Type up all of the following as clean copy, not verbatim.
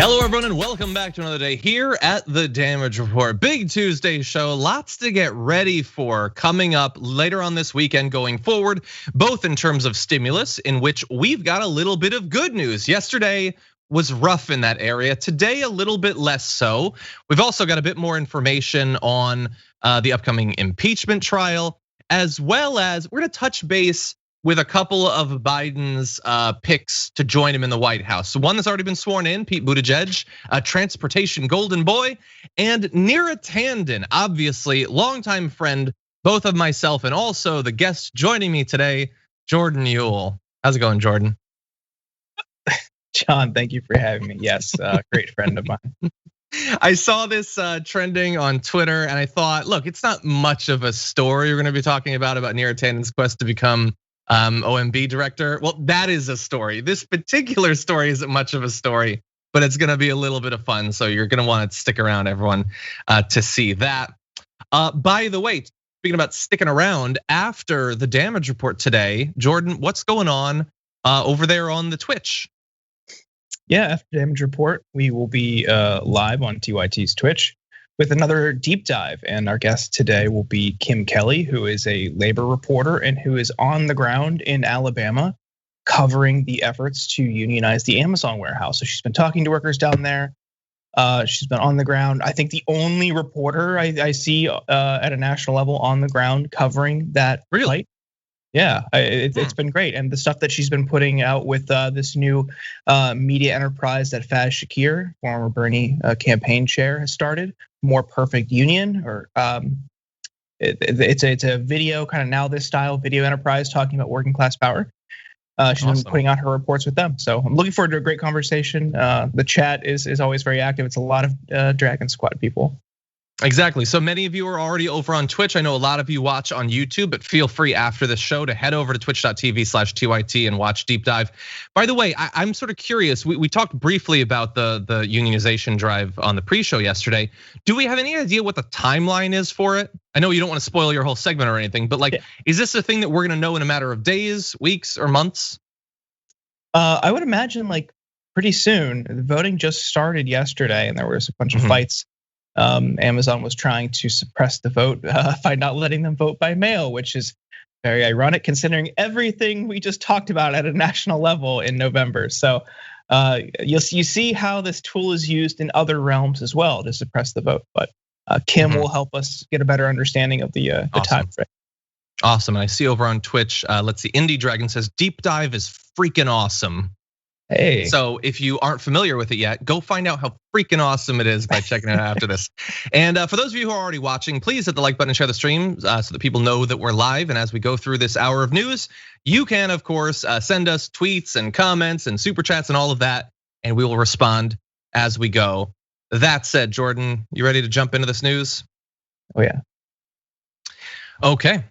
Hello, everyone, and welcome back to another day here at the Damage Report. Big Tuesday show, lots to get ready for coming up later on this weekend going forward, both in terms of stimulus, in which we've got a little bit of good news. Yesterday was rough in that area. Today, a little bit less so. We've also got a bit more information on the upcoming impeachment trial, as well as we're gonna touch base with a couple of Biden's picks to join him in the White House. So one that's already been sworn in, Pete Buttigieg, a transportation golden boy, and Neera Tanden, obviously longtime friend, both of myself and also the guest joining me today, Jordan Ewell. How's it going, Jordan? John, thank you for having me. Yes, great friend of mine. I saw this trending on Twitter and I thought, look, it's not much of a story we're gonna be talking about Neera Tanden's quest to become OMB director. Well, that is a story. This particular story isn't much of a story, but it's gonna be a little bit of fun. So you're gonna want to stick around, everyone, to see that. By the way, speaking about sticking around, after the Damage Report today, Jordan, what's going on over there on the Twitch? Yeah, after Damage Report, we will be live on TYT's Twitch with another deep dive. And our guest today will be Kim Kelly, who is a labor reporter and who is on the ground in Alabama covering the efforts to unionize the Amazon warehouse. So she's been talking to workers down there. She's been on the ground. I think the only reporter I see at a national level on the ground covering that fight. Yeah, it's been great. And the stuff that she's been putting out with this new media enterprise that Faz Shakir, former Bernie campaign chair, has started, More Perfect Union, or it's a video, kind of now this style video enterprise talking about working class power. She's been putting out her reports with them. So I'm looking forward to a great conversation. The chat is always very active. It's a lot of Dragon Squad people. Exactly. So many of you are already over on Twitch. I know a lot of you watch on YouTube, but feel free after the show to head over to twitch.tv/TYT and watch Deep Dive. By the way, I'm sort of curious. We talked briefly about the unionization drive on the pre-show yesterday. Do we have any idea what the timeline is for it? I know you don't want to spoil your whole segment or anything, but like, is this a thing that we're gonna know in a matter of days, weeks, or months? I would imagine like pretty soon. The voting just started yesterday, and there was a bunch of fights. Amazon was trying to suppress the vote by not letting them vote by mail, which is very ironic considering everything we just talked about at a national level in November. So you see how this tool is used in other realms as well to suppress the vote. But Kim will help us get a better understanding of the time frame. Awesome. And I see over on Twitch, let's see, Indie Dragon says Deep Dive is freaking awesome. Hey. So if you aren't familiar with it yet, go find out how freaking awesome it is by checking it out after this. And for those of you who are already watching, please hit the like button and share the stream so that people know that we're live. And as we go through this hour of news, you can, of course, send us tweets and comments and super chats and all of that, and we will respond as we go. That said, Jordan, you ready to jump into this news? Oh yeah. Okay.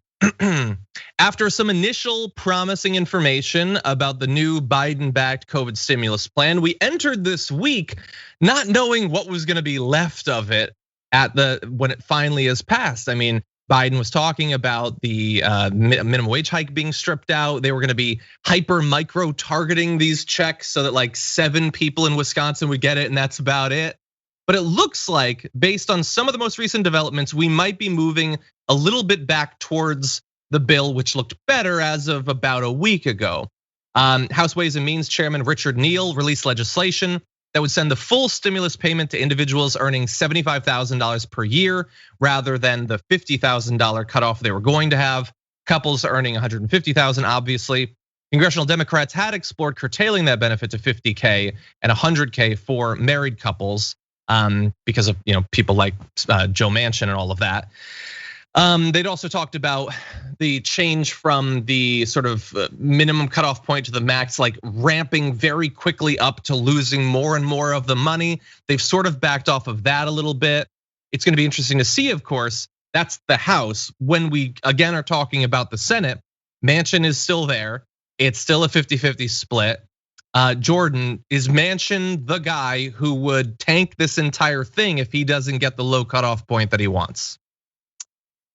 After some initial promising information about the new Biden-backed COVID stimulus plan, we entered this week not knowing what was gonna be left of it when it finally is passed. I mean, Biden was talking about the minimum wage hike being stripped out. They were gonna be hyper micro targeting these checks so that like 7 people in Wisconsin would get it, and that's about it. But it looks like, based on some of the most recent developments, we might be moving a little bit back towards the bill, which looked better as of about a week ago. House Ways and Means Chairman Richard Neal released legislation that would send the full stimulus payment to individuals earning $75,000 per year, rather than the $50,000 cutoff they were going to have. Couples earning $150,000, obviously. Congressional Democrats had explored curtailing that benefit to $50K and $100K for married couples, because of people like Joe Manchin and all of that. They'd also talked about the change from the sort of minimum cutoff point to the max, like ramping very quickly up to losing more and more of the money. They've sort of backed off of that a little bit. It's gonna be interesting to see, of course, that's the House. When we again are talking about the Senate, Manchin is still there. It's still a 50-50 split. Jordan, is Manchin the guy who would tank this entire thing if he doesn't get the low cutoff point that he wants?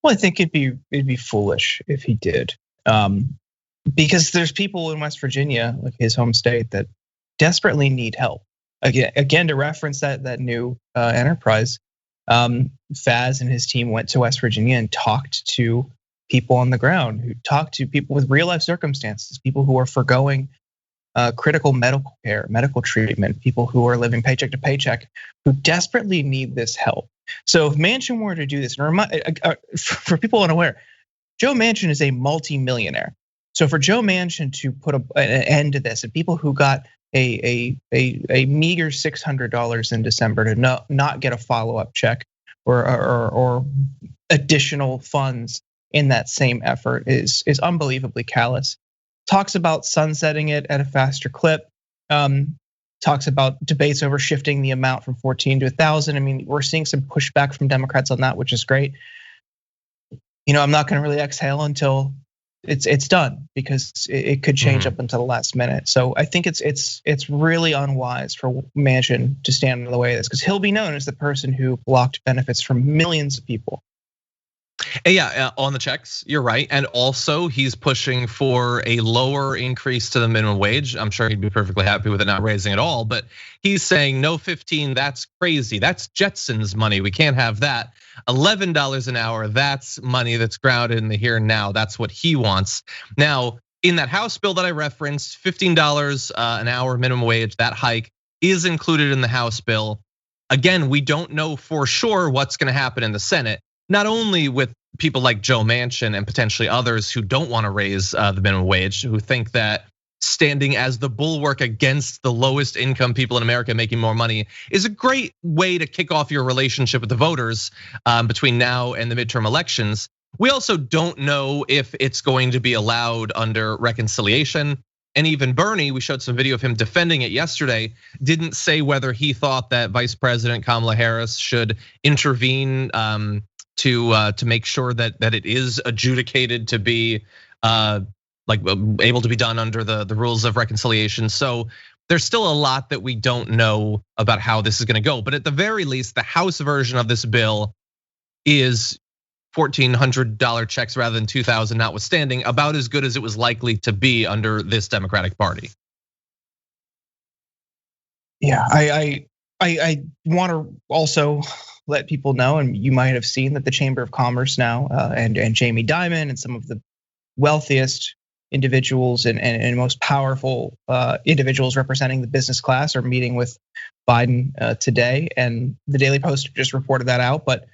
Well, I think it'd be foolish if he did, because there's people in West Virginia, like his home state, that desperately need help. again to reference that new enterprise, Faz and his team went to West Virginia and talked to people on the ground, who talked to people with real life circumstances, people who are forgoing critical medical care, medical treatment, people who are living paycheck to paycheck, who desperately need this help. So if Manchin were to do this, and for people unaware, Joe Manchin is a multi-millionaire. So for Joe Manchin to put an end to this, and people who got a meager $600 in December to not get a follow-up check or additional funds in that same effort is unbelievably callous. Talks about sunsetting it at a faster clip. Talks about debates over shifting the amount from 14 to 1,000. I mean, we're seeing some pushback from Democrats on that, which is great. I'm not going to really exhale until it's done, because it could change up until the last minute. So I think it's really unwise for Manchin to stand in the way of this, because he'll be known as the person who blocked benefits from millions of people. Yeah, on the checks, you're right. And also he's pushing for a lower increase to the minimum wage. I'm sure he'd be perfectly happy with it not raising at all, but he's saying no 15, that's crazy. That's Jetsons money, we can't have that. $11 an hour, that's money that's grounded in the here and now. That's what he wants. Now, in that House bill that I referenced, $15 an hour minimum wage, that hike is included in the House bill. Again, we don't know for sure what's gonna happen in the Senate. Not only with people like Joe Manchin and potentially others who don't want to raise the minimum wage, who think that standing as the bulwark against the lowest income people in America making more money is a great way to kick off your relationship with the voters between now and the midterm elections. We also don't know if it's going to be allowed under reconciliation. And even Bernie, we showed some video of him defending it yesterday, didn't say whether he thought that Vice President Kamala Harris should intervene to make sure that it is adjudicated to be able to be done under the rules of reconciliation. So there's still a lot that we don't know about how this is gonna go. But at the very least, the House version of this bill is $1,400 checks rather than 2,000, notwithstanding, about as good as it was likely to be under this Democratic Party. Yeah, I want to also let people know, and you might have seen that the Chamber of Commerce now and Jamie Dimon and some of the wealthiest individuals and most powerful individuals representing the business class are meeting with Biden today. And the Daily Post just reported that out. But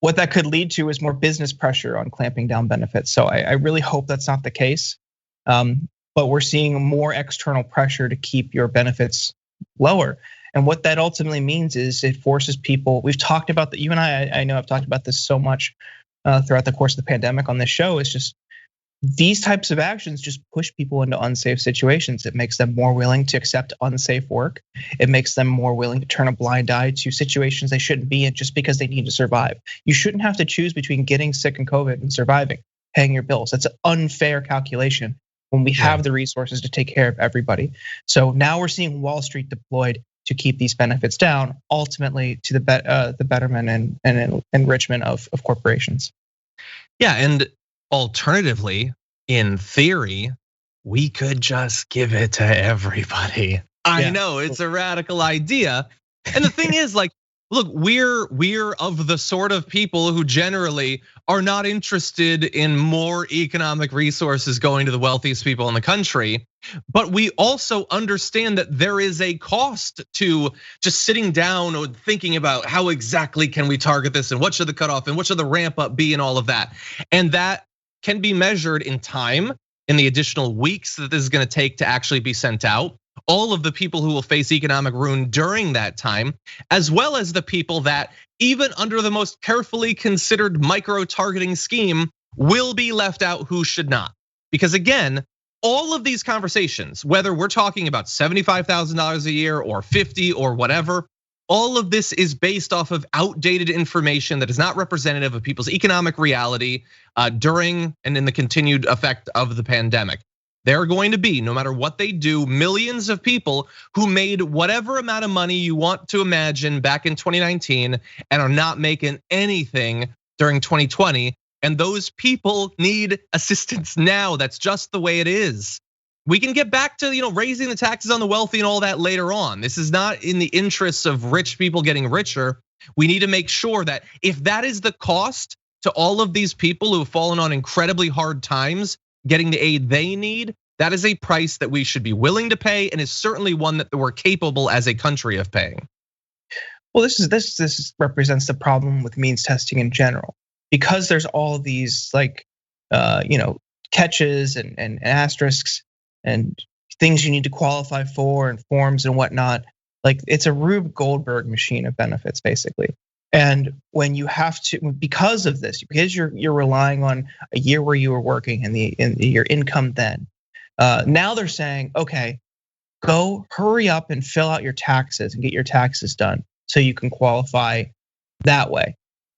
what that could lead to is more business pressure on clamping down benefits. So I really hope that's not the case. But we're seeing more external pressure to keep your benefits lower. And what that ultimately means is it forces people, we've talked about that, you and I know I've talked about this so much throughout the course of the pandemic on this show. It's just these types of actions just push people into unsafe situations. It makes them more willing to accept unsafe work. It makes them more willing to turn a blind eye to situations they shouldn't be in just because they need to survive. You shouldn't have to choose between getting sick and COVID and surviving, paying your bills. That's an unfair calculation when we have the resources to take care of everybody. So now we're seeing Wall Street deployed to keep these benefits down, ultimately to the betterment and enrichment of corporations. Yeah, and alternatively, in theory, we could just give it to everybody. I know it's a radical idea. And the thing is, like, look, we're of the sort of people who generally are not interested in more economic resources going to the wealthiest people in the country. But we also understand that there is a cost to just sitting down or thinking about how exactly can we target this and what should the cutoff and what should the ramp up be and all of that. And that can be measured in time, in the additional weeks that this is gonna take to actually be sent out. All of the people who will face economic ruin during that time, as well as the people that even under the most carefully considered micro-targeting scheme will be left out who should not. Because again, all of these conversations, whether we're talking about $75,000 a year or 50 or whatever, all of this is based off of outdated information that is not representative of people's economic reality during and in the continued effect of the pandemic. There are going to be, no matter what they do, millions of people who made whatever amount of money you want to imagine back in 2019 and are not making anything during 2020. And those people need assistance now. That's just the way it is. We can get back to raising the taxes on the wealthy and all that later on. This is not in the interests of rich people getting richer. We need to make sure that if that is the cost to all of these people who have fallen on incredibly hard times getting the aid they need, that is a price that we should be willing to pay, and is certainly one that we're capable as a country of paying. Well, this represents the problem with means testing in general, because there's all these catches and asterisks and things you need to qualify for and forms and whatnot. Like, it's a Rube Goldberg machine of benefits, basically. And when you have to, because of this, because you're relying on a year where you were working and your income then, now they're saying, okay, go hurry up and fill out your taxes and get your taxes done so you can qualify that way.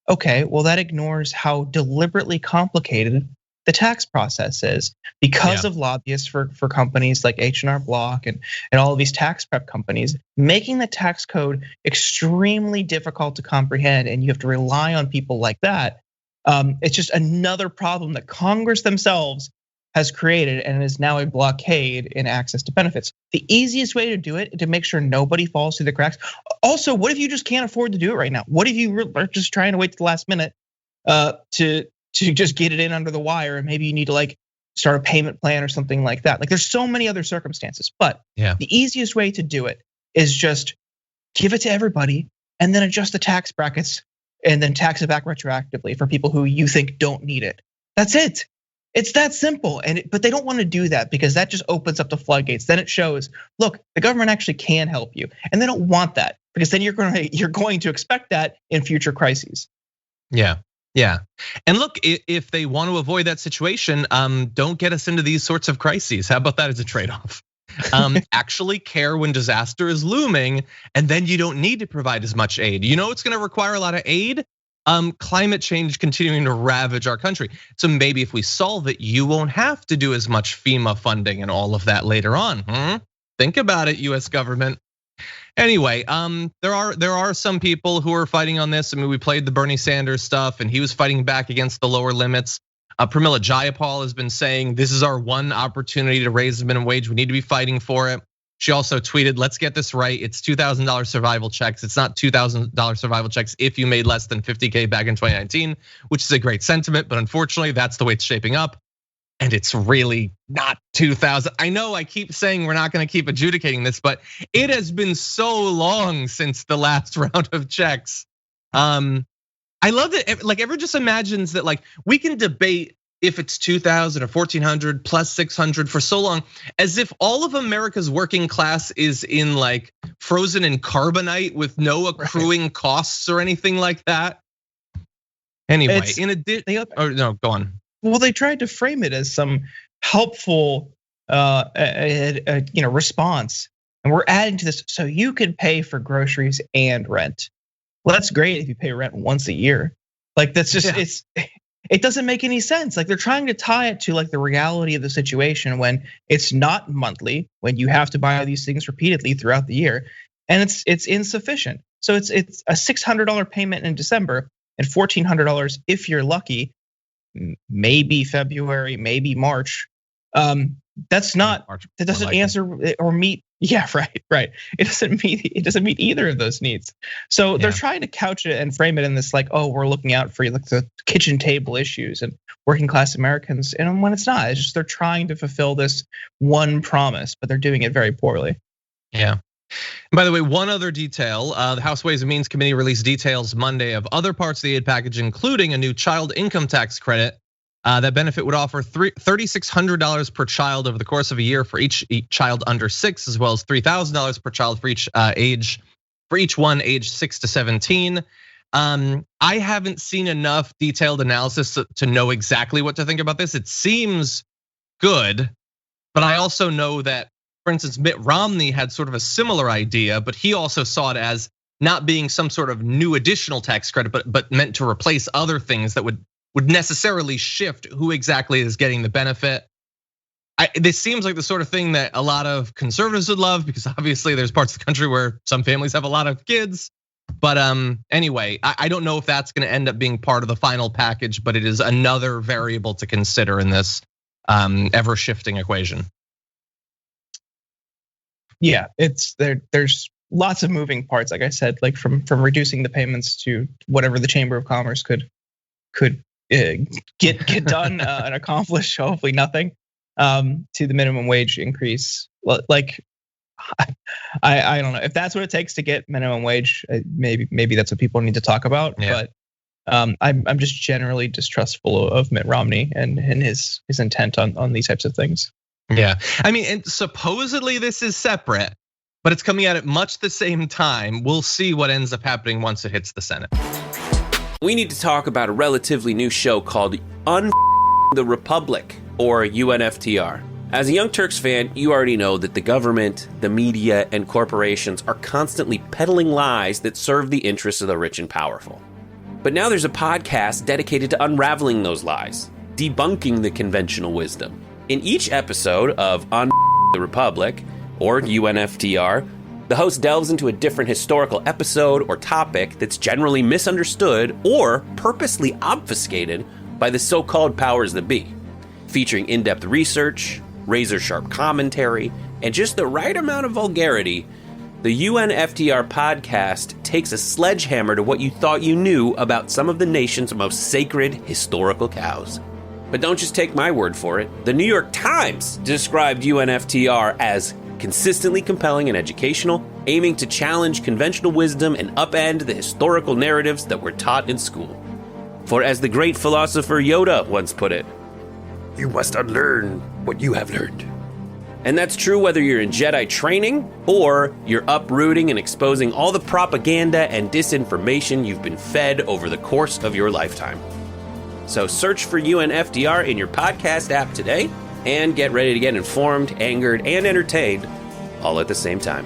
Okay, well, that ignores how deliberately complicated the tax process is because of lobbyists for companies like H&R Block and all of these tax prep companies, making the tax code extremely difficult to comprehend, and you have to rely on people like that. It's just another problem that Congress themselves has created, and is now a blockade in access to benefits. The easiest way to do it, to make sure nobody falls through the cracks. Also, what if you just can't afford to do it right now? What if you are just trying to wait to the last minute to just get it in under the wire, and maybe you need to start a payment plan or something like that. Like, there's so many other circumstances, but the easiest way to do it is just give it to everybody and then adjust the tax brackets and then tax it back retroactively for people who you think don't need it. That's it. It's that simple. But they don't want to do that because that just opens up the floodgates. Then it shows, look, the government actually can help you. And they don't want that, because then you're going to expect that in future crises. Yeah, and look, if they want to avoid that situation, don't get us into these sorts of crises. How about that as a trade-off? Actually care when disaster is looming, and then you don't need to provide as much aid. You know it's going to require a lot of aid? Climate change continuing to ravage our country. So maybe if we solve it, you won't have to do as much FEMA funding and all of that later on. Think about it, US government. Anyway, there are some people who are fighting on this. I mean, we played the Bernie Sanders stuff, and he was fighting back against the lower limits. Pramila Jayapal has been saying this is our one opportunity to raise the minimum wage. We need to be fighting for it. She also tweeted, "Let's get this right. It's $2,000 survival checks. It's not $2,000 survival checks if you made less than 50K back in 2019," which is a great sentiment, but unfortunately, that's the way it's shaping up. And it's really not 2,000. I know I keep saying we're not going to keep adjudicating this, but it has been so long since the last round of checks. I love that. Everyone just imagines that we can debate if it's 2,000 or 1,400 plus 600 for so long, as if all of America's working class is in frozen in carbonite with no accruing costs or anything like that. Anyway, in addition, no, go on. Well, they tried to frame it as some helpful, response, and we're adding to this so you can pay for groceries and rent. Well, that's great if you pay rent once a year. That's just it doesn't make any sense. They're trying to tie it to the reality of the situation when it's not monthly, when you have to buy these things repeatedly throughout the year, and it's insufficient. So it's a $600 payment in December and $1,400 if you're lucky. Maybe February, maybe March. That's not. That doesn't answer or meet. Yeah, right. It doesn't meet either of those needs. So they're trying to couch it and frame it in this we're looking out for the kitchen table issues and working class Americans. And when it's not, it's just they're trying to fulfill this one promise, but they're doing it very poorly. Yeah. By the way, one other detail, the House Ways and Means Committee released details Monday of other parts of the aid package, including a new child income tax credit. That benefit would offer $3,600 per child over the course of a year for each child under 6, as well as $3,000 per child for each one aged 6 to 17. I haven't seen enough detailed analysis to know exactly what to think about this. It seems good, but I also know that, for instance, Mitt Romney had sort of a similar idea, but he also saw it as not being some sort of new additional tax credit, but meant to replace other things that would necessarily shift who exactly is getting the benefit. This seems like the sort of thing that a lot of conservatives would love, because obviously there's parts of the country where some families have a lot of kids. But anyway, I don't know if that's going to end up being part of the final package, but it is another variable to consider in this ever shifting equation. Yeah, there's lots of moving parts. Like I said, like from reducing the payments to whatever the Chamber of Commerce could get done and accomplish. Hopefully nothing. To the minimum wage increase. Like I don't know if that's what it takes to get minimum wage. Maybe that's what people need to talk about. Yeah. But I'm just generally distrustful of Mitt Romney and his intent on these types of things. Yeah, I mean, and supposedly this is separate, but it's coming out at much the same time. We'll see what ends up happening once it hits the Senate. We need to talk about a relatively new show called the Republic, or UNFTR. As a Young Turks fan, you already know that the government, the media, and corporations are constantly peddling lies that serve the interests of the rich and powerful. But now there's a podcast dedicated to unraveling those lies, debunking the conventional wisdom. In each episode of On the Republic, or UNFTR, the host delves into a different historical episode or topic that's generally misunderstood or purposely obfuscated by the so-called powers that be, featuring in-depth research, razor-sharp commentary, and just the right amount of vulgarity. The UNFTR podcast takes a sledgehammer to what you thought you knew about some of the nation's most sacred historical cows. But don't just take my word for it. The New York Times described UNFTR as consistently compelling and educational, aiming to challenge conventional wisdom and upend the historical narratives that were taught in school. For as the great philosopher Yoda once put it, you must unlearn what you have learned. And that's true whether you're in Jedi training or you're uprooting and exposing all the propaganda and disinformation you've been fed over the course of your lifetime. So search for UNFTR in your podcast app today and get ready to get informed, angered, and entertained all at the same time.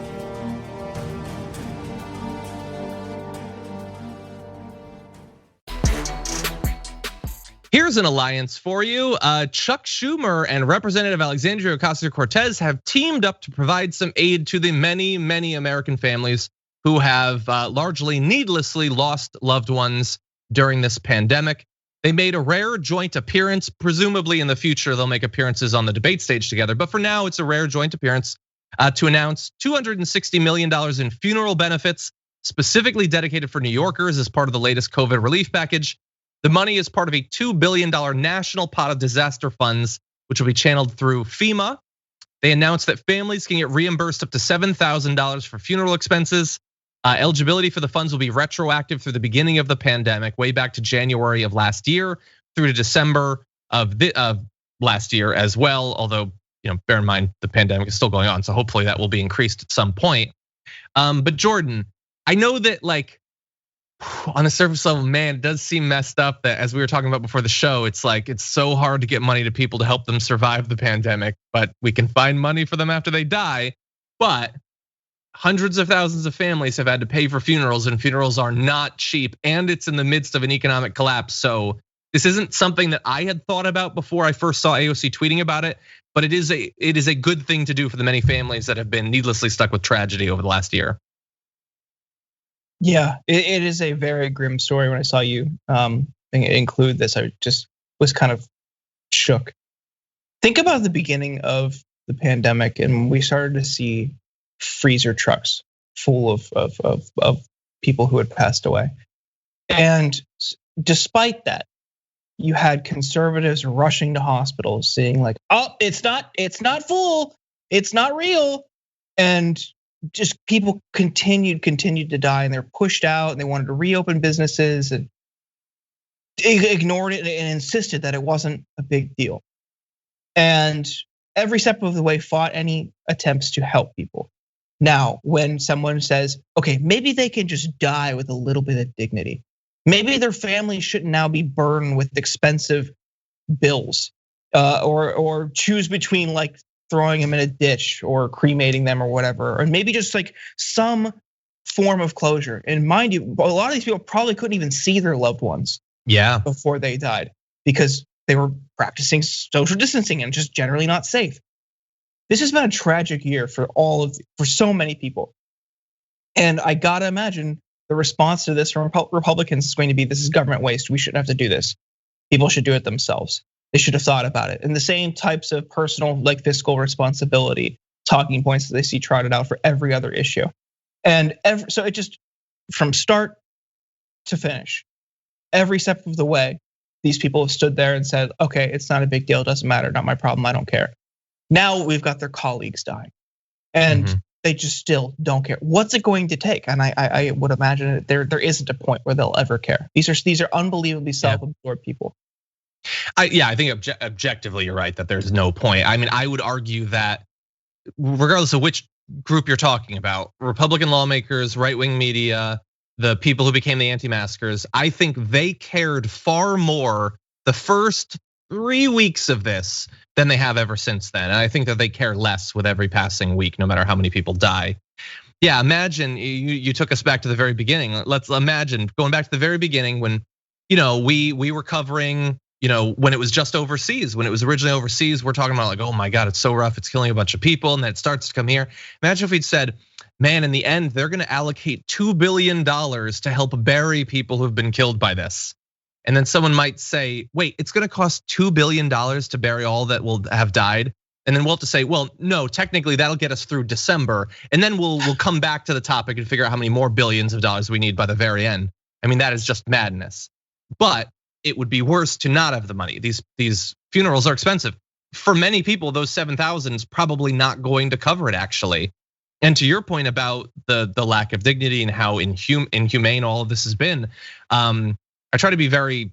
Here's an alliance for you. Chuck Schumer and Representative Alexandria Ocasio-Cortez have teamed up to provide some aid to the many, many American families who have largely needlessly lost loved ones during this pandemic. They made a rare joint appearance. Presumably in the future, they'll make appearances on the debate stage together. But for now, it's a rare joint appearance to announce $260 million in funeral benefits, specifically dedicated for New Yorkers as part of the latest COVID relief package. The money is part of a $2 billion national pot of disaster funds, which will be channeled through FEMA. They announced that families can get reimbursed up to $7,000 for funeral expenses. Eligibility for the funds will be retroactive through the beginning of the pandemic, way back to January of last year through to December of last year as well. Although, bear in mind the pandemic is still going on, so hopefully that will be increased at some point. But Jordan, I know that on the surface level, man, it does seem messed up that, as we were talking about before the show, it's so hard to get money to people to help them survive the pandemic, but we can find money for them after they die. But hundreds of thousands of families have had to pay for funerals, and funerals are not cheap, and it's in the midst of an economic collapse. So this isn't something that I had thought about before I first saw AOC tweeting about it, but it is a good thing to do for the many families that have been needlessly stuck with tragedy over the last year. Yeah, it is a very grim story. When I saw you include this, I just was kind of shook. Think about the beginning of the pandemic, and we started to see freezer trucks full of people who had passed away. And despite that, you had conservatives rushing to hospitals saying oh, it's not full, it's not real. And just people continued to die, and they're pushed out, and they wanted to reopen businesses and ignored it and insisted that it wasn't a big deal. And every step of the way fought any attempts to help people. Now, when someone says, okay, maybe they can just die with a little bit of dignity. Maybe their family shouldn't now be burdened with expensive bills, or choose between throwing them in a ditch or cremating them or whatever, or maybe just some form of closure. And mind you, a lot of these people probably couldn't even see their loved ones before they died because they were practicing social distancing and just generally not safe. This has been a tragic year for so many people. And I gotta imagine the response to this from Republicans is going to be, this is government waste, we shouldn't have to do this. People should do it themselves. They should have thought about it. And the same types of personal fiscal responsibility, talking points that they see trotted out for every other issue. And so it just, from start to finish, every step of the way, these people have stood there and said, okay, it's not a big deal, it doesn't matter, not my problem, I don't care. Now we've got their colleagues dying, and they just still don't care. What's it going to take? And I would imagine there isn't a point where they'll ever care. These are unbelievably self-absorbed people. I think objectively you're right that there's no point. I mean, I would argue that regardless of which group you're talking about, Republican lawmakers, right-wing media, the people who became the anti-maskers, I think they cared far more the first 3 weeks of this than they have ever since then. And I think that they care less with every passing week, no matter how many people die. Yeah, imagine you took us back to the very beginning. Let's imagine going back to the very beginning when, we were covering, when it was just overseas, when it was originally overseas, we're talking about like, oh my God, it's so rough, it's killing a bunch of people, and then it starts to come here. Imagine if we'd said, man, in the end, they're gonna allocate $2 billion to help bury people who've been killed by this. And then someone might say, wait, it's gonna cost $2 billion to bury all that will have died. And then we'll have to say, well, no, technically that'll get us through December. And then we'll come back to the topic and figure out how many more billions of dollars we need by the very end. I mean, that is just madness. But it would be worse to not have the money. These funerals are expensive. For many people, those 7,000 is probably not going to cover it actually. And to your point about the lack of dignity and how inhumane all of this has been, I try to be very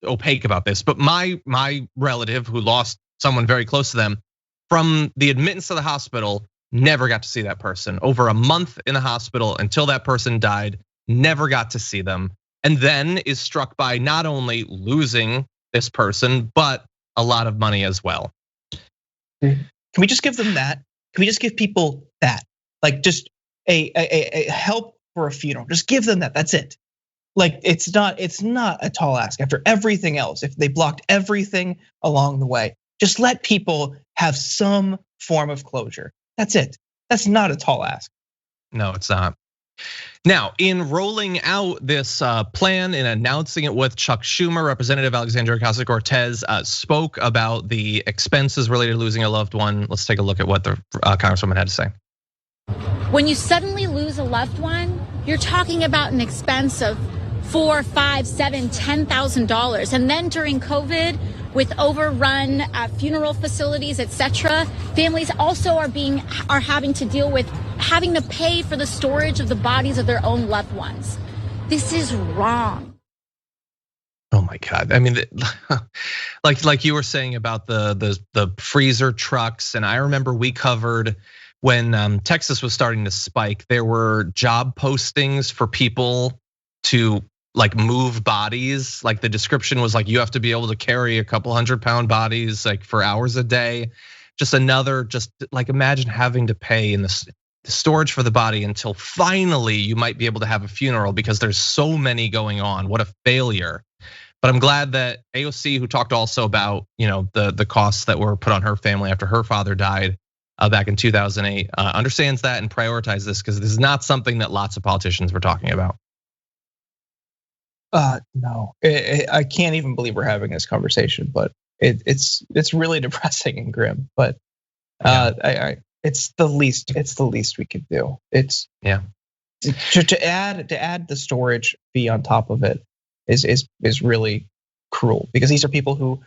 opaque about this, but my relative who lost someone very close to them, from the admittance to the hospital, never got to see that person. Over a month in the hospital until that person died, never got to see them. And then is struck by not only losing this person, but a lot of money as well. Can we just give them that? Can we just give people that? Like just a help for a funeral. Just give them that, that's it. Like it's not a tall ask after everything else. If they blocked everything along the way, just let people have some form of closure. That's it. That's not a tall ask. No, it's not. Now, in rolling out this plan and announcing it with Chuck Schumer, Representative Alexandria Ocasio-Cortez spoke about the expenses related to losing a loved one. Let's take a look at what the Congresswoman had to say. When you suddenly lose a loved one, you're talking about an expense of $4, $5, $7, $10,000. And then during COVID, with overrun funeral facilities, etc., families also are having to deal with having to pay for the storage of the bodies of their own loved ones. This is wrong. Oh my God! I mean, like you were saying about the freezer trucks, and I remember we covered when Texas was starting to spike. There were job postings for people to like move bodies. Like the description was like you have to be able to carry a couple 100-pound bodies like for hours a day. Just like imagine having to pay in the storage for the body until finally you might be able to have a funeral because there's so many going on. What a failure. But I'm glad that AOC, who talked also about the costs that were put on her family after her father died back in 2008, understands that and prioritizes this because this is not something that lots of politicians were talking about. No, I can't even believe we're having this conversation, but it's really depressing and grim. But it's the least we could do. It's to add the storage fee on top of it is really cruel because these are people who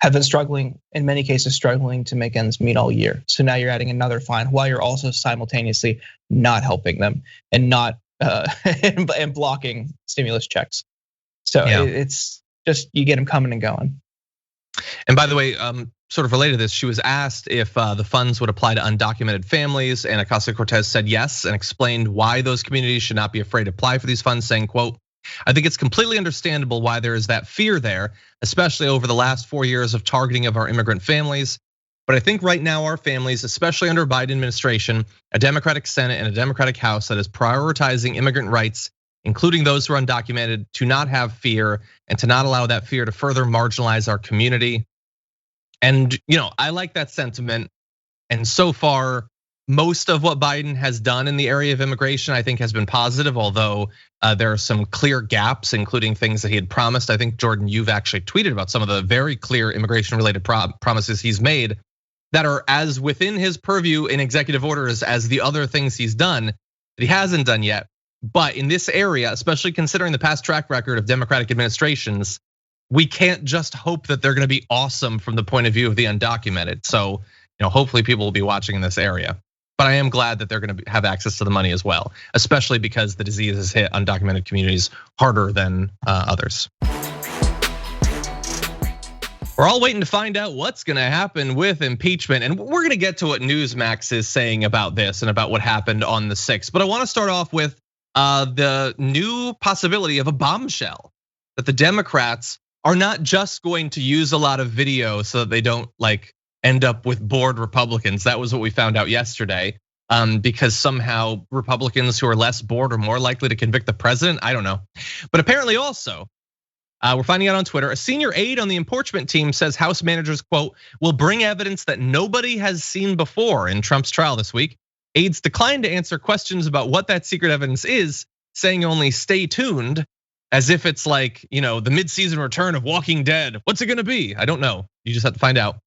have been struggling, in many cases struggling to make ends meet all year. So now you're adding another fine while you're also simultaneously not helping them and not and blocking stimulus checks. So it's just you get them coming and going. And by the way, sort of related to this, she was asked if the funds would apply to undocumented families, and Ocasio-Cortez said yes and explained why those communities should not be afraid to apply for these funds, saying, quote, I think it's completely understandable why there is that fear there, especially over the last 4 years of targeting of our immigrant families. But I think right now our families, especially under Biden administration, a Democratic Senate and a Democratic House that is prioritizing immigrant rights, including those who are undocumented, to not have fear and to not allow that fear to further marginalize our community. And I like that sentiment. And so far, most of what Biden has done in the area of immigration, I think has been positive, although there are some clear gaps, including things that he had promised. I think, Jordan, you've actually tweeted about some of the very clear immigration related promises he's made. that are as within his purview in executive orders as the other things he's done that he hasn't done yet. But in this area, especially considering the past track record of Democratic administrations, we can't just hope that they're gonna be awesome from the point of view of the undocumented. So, hopefully people will be watching in this area. But I am glad that they're gonna have access to the money as well, especially because the disease has hit undocumented communities harder than others. We're all waiting to find out what's gonna happen with impeachment, and we're gonna get to what Newsmax is saying about this and about what happened on the 6th. But I wanna start off with the new possibility of a bombshell, that the Democrats are not just going to use a lot of video so that they don't end up with bored Republicans. That was what we found out yesterday, because somehow Republicans who are less bored are more likely to convict the president. I don't know, but apparently also, we're finding out on Twitter, a senior aide on the impeachment team says House managers, quote, will bring evidence that nobody has seen before in Trump's trial this week. Aides declined to answer questions about what that secret evidence is, saying only stay tuned, as if it's like, the mid-season return of Walking Dead. What's it gonna be? I don't know. You just have to find out.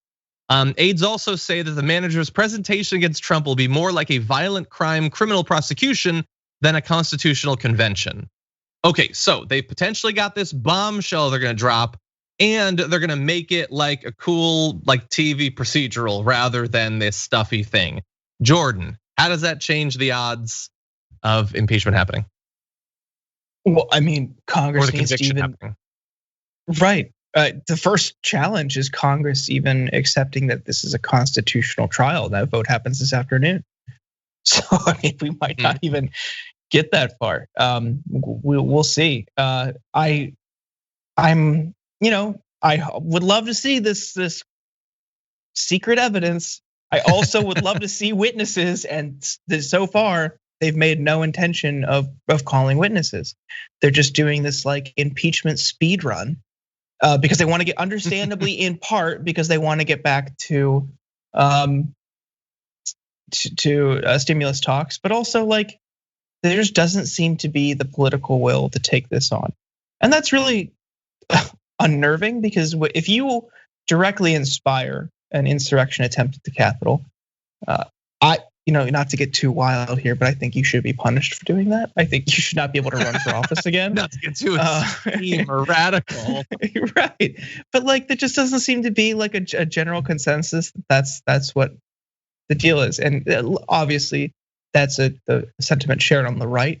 Aides also say that the manager's presentation against Trump will be more like a violent crime criminal prosecution than a constitutional convention. Okay, so they potentially got this bombshell they're gonna drop, and they're gonna make it like a cool TV procedural rather than this stuffy thing. Jordan, how does that change the odds of impeachment happening? Well, I mean, Congress or the needs to conviction even happening. Right. The first challenge is Congress even accepting that this is a constitutional trial. That vote happens this afternoon, so I mean, we might not even get that far. We'll see. I would love to see this secret evidence. I also would love to see witnesses, and so far they've made no intention of calling witnesses. They're just doing this impeachment speed run because they want to get, understandably in part because they want to get back to stimulus talks, but also there just doesn't seem to be the political will to take this on. And that's really unnerving, because if you directly inspire an insurrection attempt at the Capitol, not to get too wild here, but I think you should be punished for doing that. I think you should not be able to run for office again. Not to get too extreme or radical. Right, but there just doesn't seem to be a general consensus. That's what the deal is, and obviously that's the sentiment shared on the right.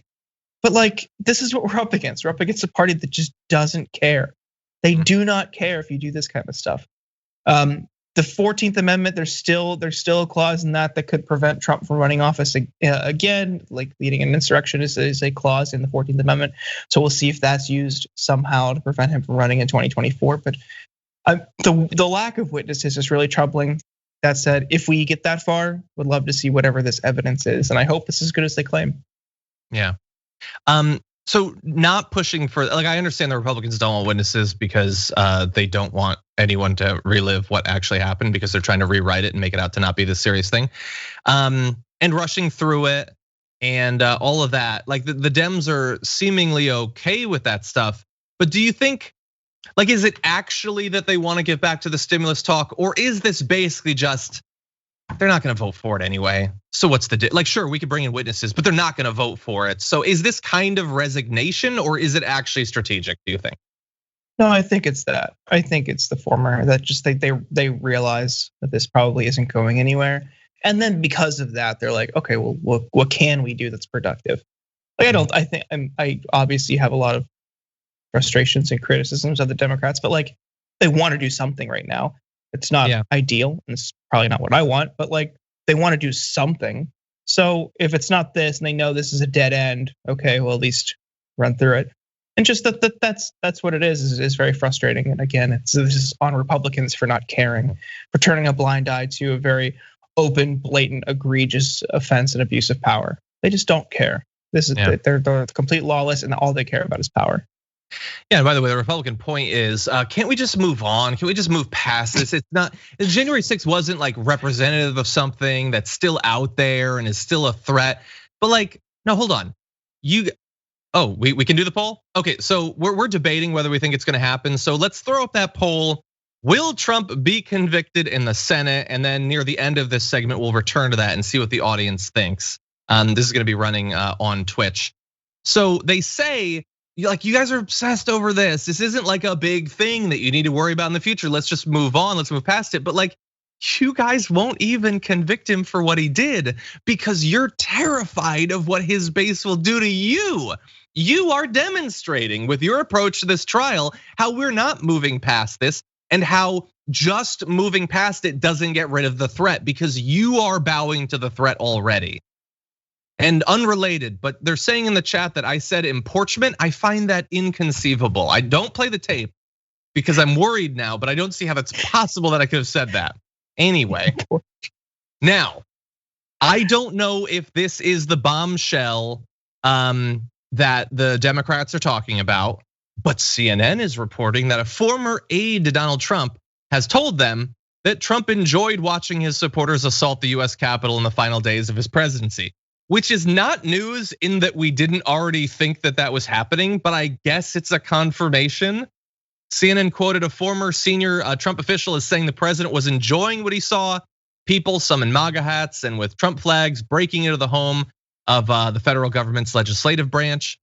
But this is what we're up against. We're up against a party that just doesn't care. They do not care if you do this kind of stuff. The 14th Amendment, there's still a clause in that could prevent Trump from running office again. Leading an insurrection is a clause in the 14th Amendment. So we'll see if that's used somehow to prevent him from running in 2024. But the lack of witnesses is really troubling. That said, if we get that far, would love to see whatever this evidence is, and I hope it's as good as they claim. Yeah. So not pushing for, I understand the Republicans don't want witnesses because they don't want anyone to relive what actually happened, because they're trying to rewrite it and make it out to not be this serious thing. And rushing through it and all of that, the Dems are seemingly okay with that stuff. But do you think, is it actually that they want to get back to the stimulus talk, or is this basically just they're not gonna vote for it anyway? So what's the sure, we could bring in witnesses, but they're not gonna vote for it. So is this kind of resignation, or is it actually strategic, do you think? No, I think it's that. I think it's the former, that just they realize that this probably isn't going anywhere. And then because of that, they're like, okay, well, what can we do that's productive? I obviously have a lot of frustrations and criticisms of the Democrats, but they want to do something right now. It's not ideal, and it's probably not what I want, but they want to do something. So if it's not this, and they know this is a dead end, okay, well, at least run through it. And just that's what it is very frustrating. And again, this is on Republicans for not caring, for turning a blind eye to a very open, blatant, egregious offense and abuse of power. They just don't care. They're complete lawless, and all they care about is power. Yeah, and by the way, the Republican point is, can't we just move on? Can we just move past this? It's not, January 6th wasn't representative of something that's still out there and is still a threat. But no, hold on. We can do the poll? Okay, so we're debating whether we think it's gonna happen. So let's throw up that poll Will Trump be convicted in the Senate? And then near the end of this segment, we'll return to that and see what the audience thinks. This is gonna be running on Twitch. So they say, like, you guys are obsessed over this. This isn't like a big thing that you need to worry about in the future. Let's just move on, let's move past it. But like, you guys won't even convict him for what he did because you're terrified of what his base will do to you. You are demonstrating with your approach to this trial how we're not moving past this and how just moving past it doesn't get rid of the threat because you are bowing to the threat already. And unrelated, but they're saying in the chat that I said impeachment. I find that inconceivable. I don't play the tape because I'm worried now, but I don't see how that's possible that I could have said that. Anyway, now, I don't know if this is the bombshell that the Democrats are talking about, but CNN is reporting that a former aide to Donald Trump has told them that Trump enjoyed watching his supporters assault the US Capitol in the final days of his presidency, which is not news in that we didn't already think that that was happening, but I guess it's a confirmation. CNN quoted a former senior Trump official as saying the president was enjoying what he saw, people, some in MAGA hats and with Trump flags, breaking into the home of the federal government's legislative branch.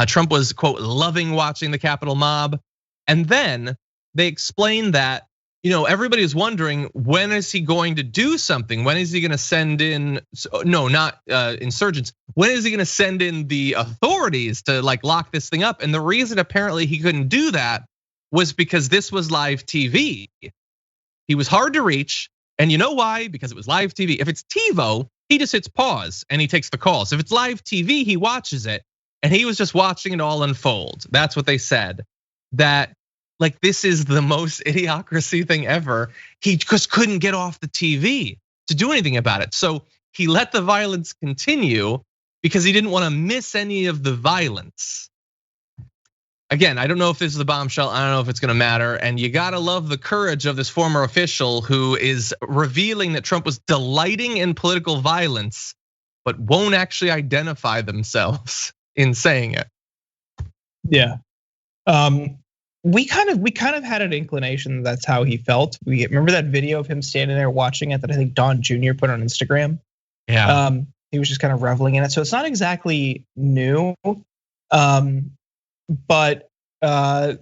Trump was, quote, loving watching the Capitol mob. And then they explained that, everybody is wondering, when is he going to do something? When is he gonna send in, no, not insurgents. When is he gonna send in the authorities to like lock this thing up? And the reason apparently he couldn't do that was because this was live TV. He was hard to reach, and you know why? Because it was live TV. If it's TiVo, he just hits pause and he takes the calls. If it's live TV, he watches it, and he was just watching it all unfold. That's what they said. That like this is the most idiocracy thing ever. He just couldn't get off the TV to do anything about it. So he let the violence continue because he didn't want to miss any of the violence. Again, I don't know if this is the bombshell. I don't know if it's gonna matter. And you gotta love the courage of this former official who is revealing that Trump was delighting in political violence, but won't actually identify themselves in saying it. Yeah, we kind of had an inclination that's how he felt. We remember that video of him standing there watching it that I think Don Jr. put on Instagram. Yeah, he was just kind of reveling in it. So it's not exactly new. But I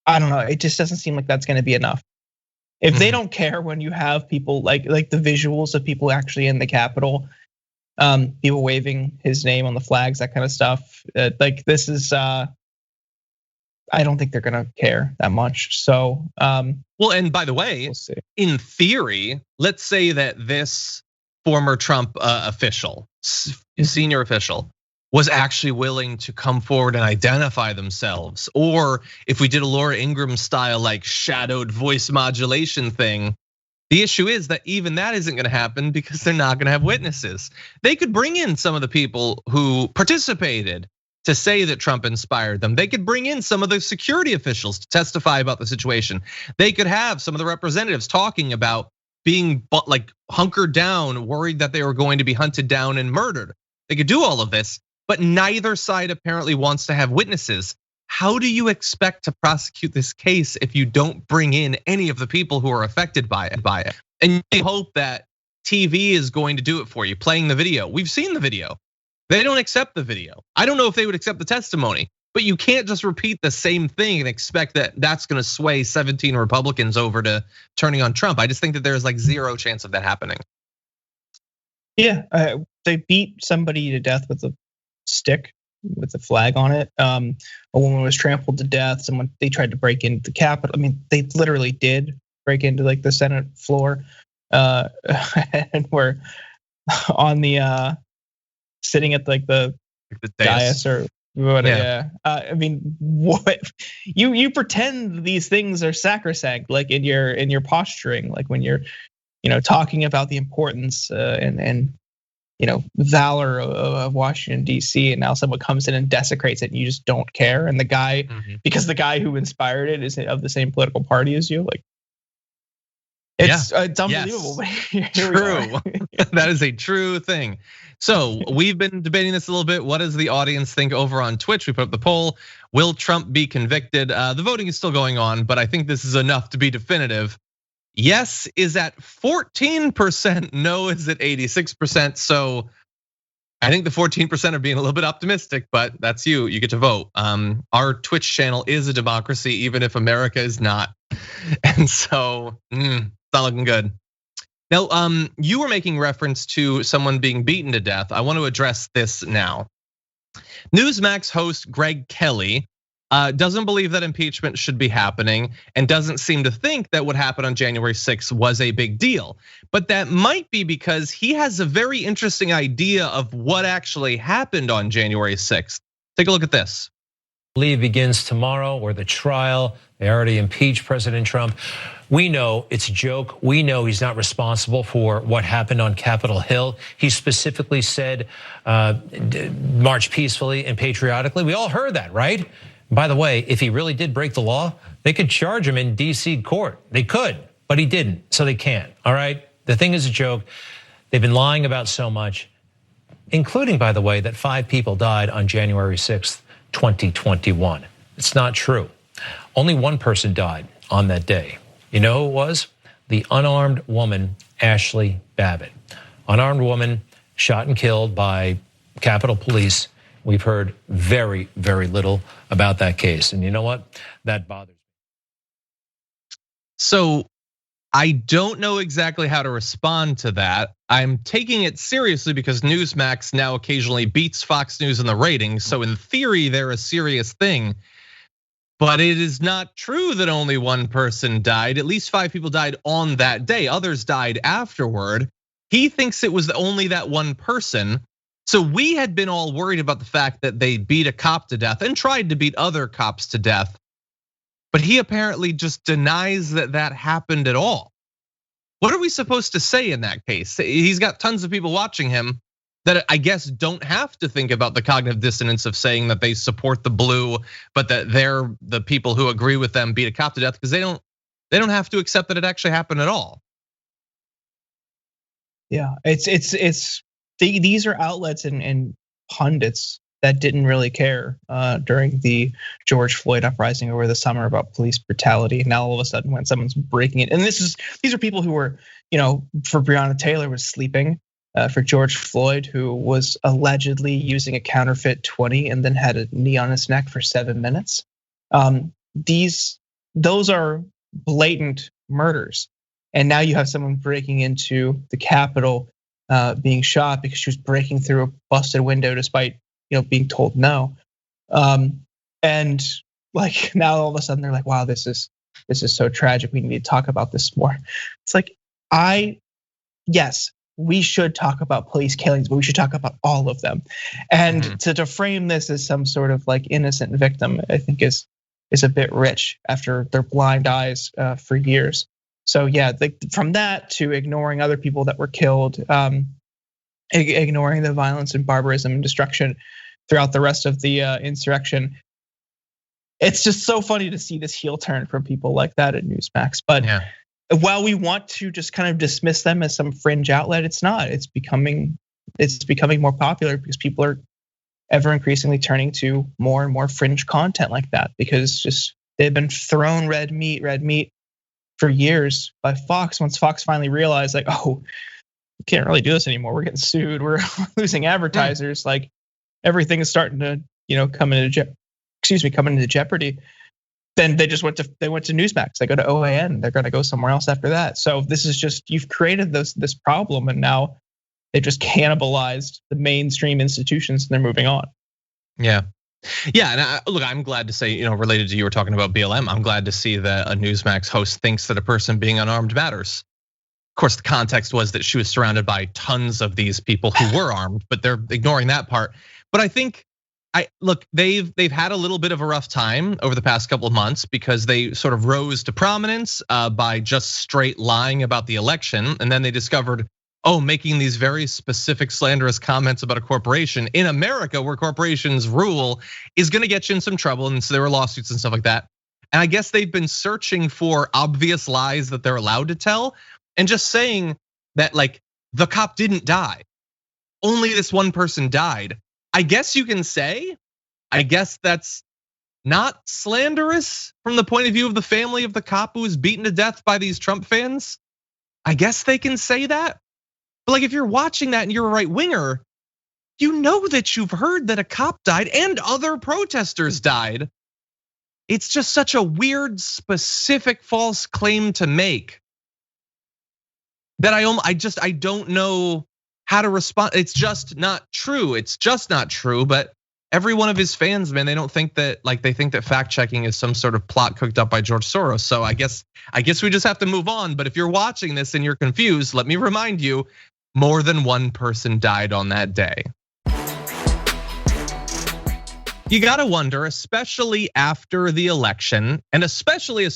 don't know. It just doesn't seem like that's going to be enough. If they don't care when you have people like the visuals of people actually in the Capitol, people waving his name on the flags, that kind of stuff. Like this is, I don't think they're going to care that much. So, well, and by the way, in theory, let's say that this former Trump official, senior official, was actually willing to come forward and identify themselves. Or if we did a Laura Ingraham style like shadowed voice modulation thing, the issue is that even that isn't gonna happen because they're not gonna have witnesses. They could bring in some of the people who participated to say that Trump inspired them. They could bring in some of the security officials to testify about the situation. They could have some of the representatives talking about being like hunkered down, worried that they were going to be hunted down and murdered. They could do all of this. But neither side apparently wants to have witnesses. How do you expect to prosecute this case if you don't bring in any of the people who are affected by it? And you hope that TV is going to do it for you, playing the video. We've seen the video. They don't accept the video. I don't know if they would accept the testimony, but you can't just repeat the same thing and expect that that's gonna sway 17 Republicans over to turning on Trump. I just think that there's like zero chance of that happening. Yeah, they beat somebody to death with a stick with a flag on it. A woman was trampled to death. They tried to break into the Capitol. I mean, they literally did break into like the Senate floor, and were on the sitting at like the dais or what? Yeah. I mean, what you pretend these things are sacrosanct, like in your posturing, like when you're talking about the importance and valor of Washington D.C. and now someone comes in and desecrates it and you just don't care. And the guy, because the guy who inspired it is of the same political party as you, like It's unbelievable. Yes. True. That is a true thing. So we've been debating this a little bit. What does the audience think over on Twitch? We put up the poll. Will Trump be convicted? The voting is still going on, but I think this is enough to be definitive. Yes is at 14%, no is at 86%. So I think the 14% are being a little bit optimistic, but that's you. You get to vote. Our Twitch channel is a democracy, even if America is not. And so it's not looking good. Now, you were making reference to someone being beaten to death. I want to address this now. Newsmax host Greg Kelly doesn't believe that impeachment should be happening and doesn't seem to think that what happened on January 6th was a big deal. But that might be because he has a very interesting idea of what actually happened on January 6th. Take a look at this. I believe begins tomorrow, or the trial. They already impeached President Trump. We know it's a joke. We know he's not responsible for what happened on Capitol Hill. He specifically said, march peacefully and patriotically. We all heard that, right? By the way, if he really did break the law, they could charge him in DC court. They could, but he didn't, so they can't, all right? The thing is a joke. They've been lying about so much, including, by the way, that 5 people died on January 6th, 2021. It's not true. Only 1 person died on that day. You know who it was? The unarmed woman, Ashley Babbitt. Unarmed woman shot and killed by Capitol Police. We've heard very, very little about that case. And you know what? That bothers me. So I don't know exactly how to respond to that. I'm taking it seriously because Newsmax now occasionally beats Fox News in the ratings. So in theory, they're a serious thing. But it is not true that only 1 person died. At least 5 people died on that day. Others died afterward. He thinks it was only that 1 person. So we had been all worried about the fact that they beat a cop to death and tried to beat other cops to death. But he apparently just denies that that happened at all. What are we supposed to say in that case? He's got tons of people watching him that I guess don't have to think about the cognitive dissonance of saying that they support the blue, but that they're the people who agree with them beat a cop to death, because they don't have to accept that it actually happened at all. Yeah, these are outlets and pundits that didn't really care during the George Floyd uprising over the summer about police brutality. Now all of a sudden, when someone's breaking it, and these are people who were, for Breonna Taylor was sleeping, for George Floyd, who was allegedly using a counterfeit 20 and then had a knee on his neck for 7 minutes. Those are blatant murders, and now you have someone breaking into the Capitol, being shot because she was breaking through a busted window despite being told no. And like now all of a sudden they're like, wow, this is so tragic. We need to talk about this more. It's like, yes, we should talk about police killings, but we should talk about all of them. And to frame this as some sort of like innocent victim, I think is a bit rich after their blind eyes for years. So yeah, from that to ignoring other people that were killed, ignoring the violence and barbarism and destruction throughout the rest of the insurrection. It's just so funny to see this heel turn from people like that at Newsmax. But while we want to just kind of dismiss them as some fringe outlet, it's not. It's becoming more popular because people are ever increasingly turning to more and more fringe content like that, because just they've been thrown red meat for years by Fox. Once Fox finally realized, like, oh, we can't really do this anymore. We're getting sued. We're losing advertisers. Like everything is starting to, come into jeopardy. Then they went to Newsmax. They go to OAN. They're going to go somewhere else after that. So this is just, you've created this problem, and now they just cannibalized the mainstream institutions, and they're moving on. Yeah. And look, I'm glad to say, related to you were talking about BLM, I'm glad to see that a Newsmax host thinks that a person being unarmed matters. Of course, the context was that she was surrounded by tons of these people who were armed, but they're ignoring that part. But I think, look, they've had a little bit of a rough time over the past couple of months because they sort of rose to prominence by just straight lying about the election, and then they discovered, making these very specific slanderous comments about a corporation in America where corporations rule is gonna get you in some trouble. And so there were lawsuits and stuff like that. And I guess they've been searching for obvious lies that they're allowed to tell and just saying that like the cop didn't die. Only this one person died. I guess you can say, I guess that's not slanderous from the point of view of the family of the cop who was beaten to death by these Trump fans. I guess they can say that. But like if you're watching that and you're a right winger, you know that you've heard that a cop died and other protesters died. It's just such a weird, specific false claim to make that I don't know how to respond. It's just not true. It's just not true. But every one of his fans, man, they don't think that, like they think that fact checking is some sort of plot cooked up by George Soros. So I guess we just have to move on. But if you're watching this and you're confused, let me remind you, more than one person died on that day. You gotta wonder, especially after the election, and especially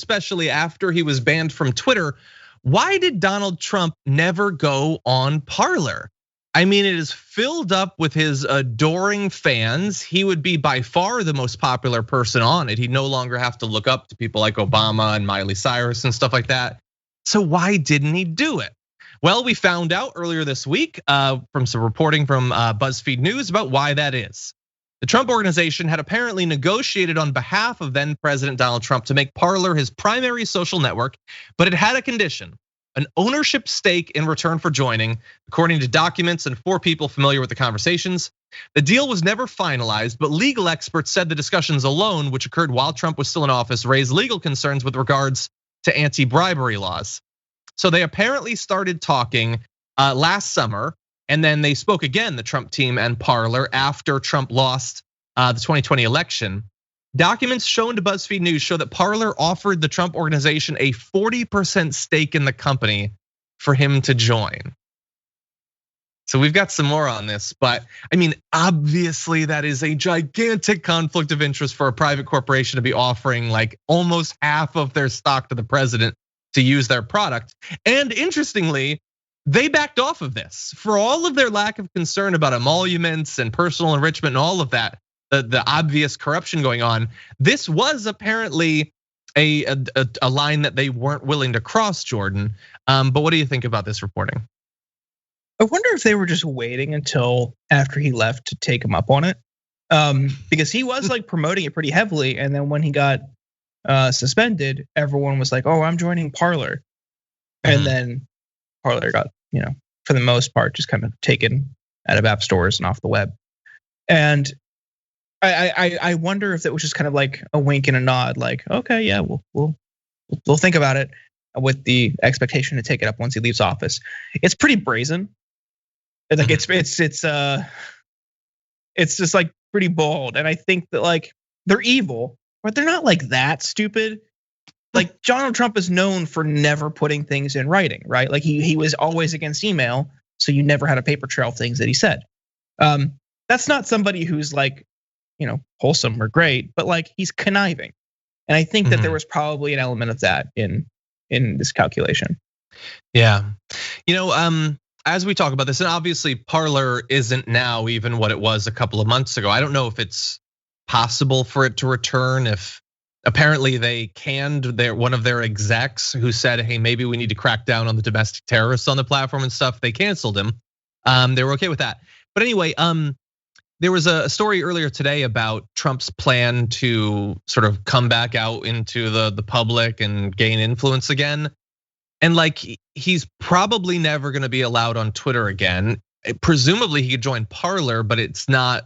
after he was banned from Twitter, why did Donald Trump never go on Parler? I mean, it is filled up with his adoring fans. He would be by far the most popular person on it. He'd no longer have to look up to people like Obama and Miley Cyrus and stuff like that. So why didn't he do it? Well, we found out earlier this week from some reporting from Buzzfeed News about why that is. The Trump organization had apparently negotiated on behalf of then President Donald Trump to make Parler his primary social network, but it had a condition, an ownership stake in return for joining, according to documents and 4 people familiar with the conversations. The deal was never finalized, but legal experts said the discussions alone, which occurred while Trump was still in office, raised legal concerns with regards to anti-bribery laws. So they apparently started talking last summer, and then they spoke again, the Trump team and Parler, after Trump lost the 2020 election. Documents shown to BuzzFeed News show that Parler offered the Trump organization a 40% stake in the company for him to join. So we've got some more on this, but I mean, obviously that is a gigantic conflict of interest for a private corporation to be offering like almost half of their stock to the president to use their product. And interestingly, they backed off of this for all of their lack of concern about emoluments and personal enrichment and all of that, the obvious corruption going on. This was apparently a line that they weren't willing to cross, Jordan. But what do you think about this reporting? I wonder if they were just waiting until after he left to take him up on it, because he was like promoting it pretty heavily, and then when he got suspended, everyone was like, "Oh, I'm joining Parler," and then Parler got, for the most part, just kind of taken out of app stores and off the web. And I wonder if it was just kind of like a wink and a nod, like, okay, yeah, we'll think about it, with the expectation to take it up once he leaves office. It's pretty brazen. Like it's just like pretty bold, and I think that like they're evil, but they're not like that stupid. Like Donald Trump is known for never putting things in writing, right? Like he was always against email, so you never had a paper trail of things that he said. That's not somebody who's like, wholesome or great, but like he's conniving. And I think that there was probably an element of that in this calculation. Yeah, as we talk about this, and obviously Parler isn't now even what it was a couple of months ago. I don't know if it's possible for it to return. If apparently they canned one of their execs who said, "Hey, maybe we need to crack down on the domestic terrorists on the platform and stuff." They canceled him. They were okay with that. But anyway, there was a story earlier today about Trump's plan to sort of come back out into the public and gain influence again. And like he's probably never gonna be allowed on Twitter again. Presumably he could join Parler, but it's not,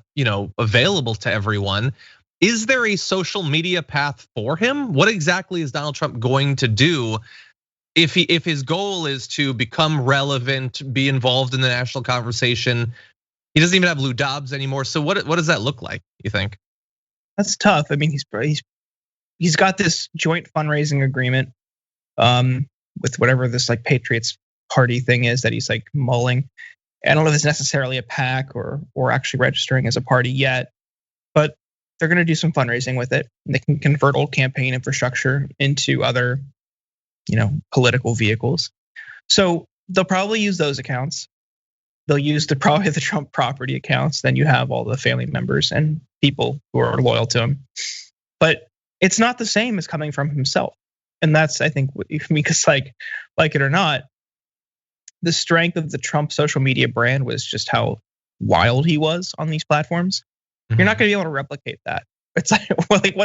available to everyone. Is there a social media path for him? What exactly is Donald Trump going to do if his goal is to become relevant, be involved in the national conversation? He doesn't even have Lou Dobbs anymore. So what does that look like, you think? That's tough. I mean, he's got this joint fundraising agreement with whatever this like Patriots party thing is that he's like mulling. I don't know if it's necessarily a PAC or actually registering as a party yet, but they're going to do some fundraising with it. And they can convert old campaign infrastructure into other, political vehicles. So they'll probably use those accounts. They'll use probably the Trump property accounts. Then you have all the family members and people who are loyal to him. But it's not the same as coming from himself. And that's, I think, because like it or not, the strength of the Trump social media brand was just how wild he was on these platforms. You're not gonna be able to replicate that. It's like,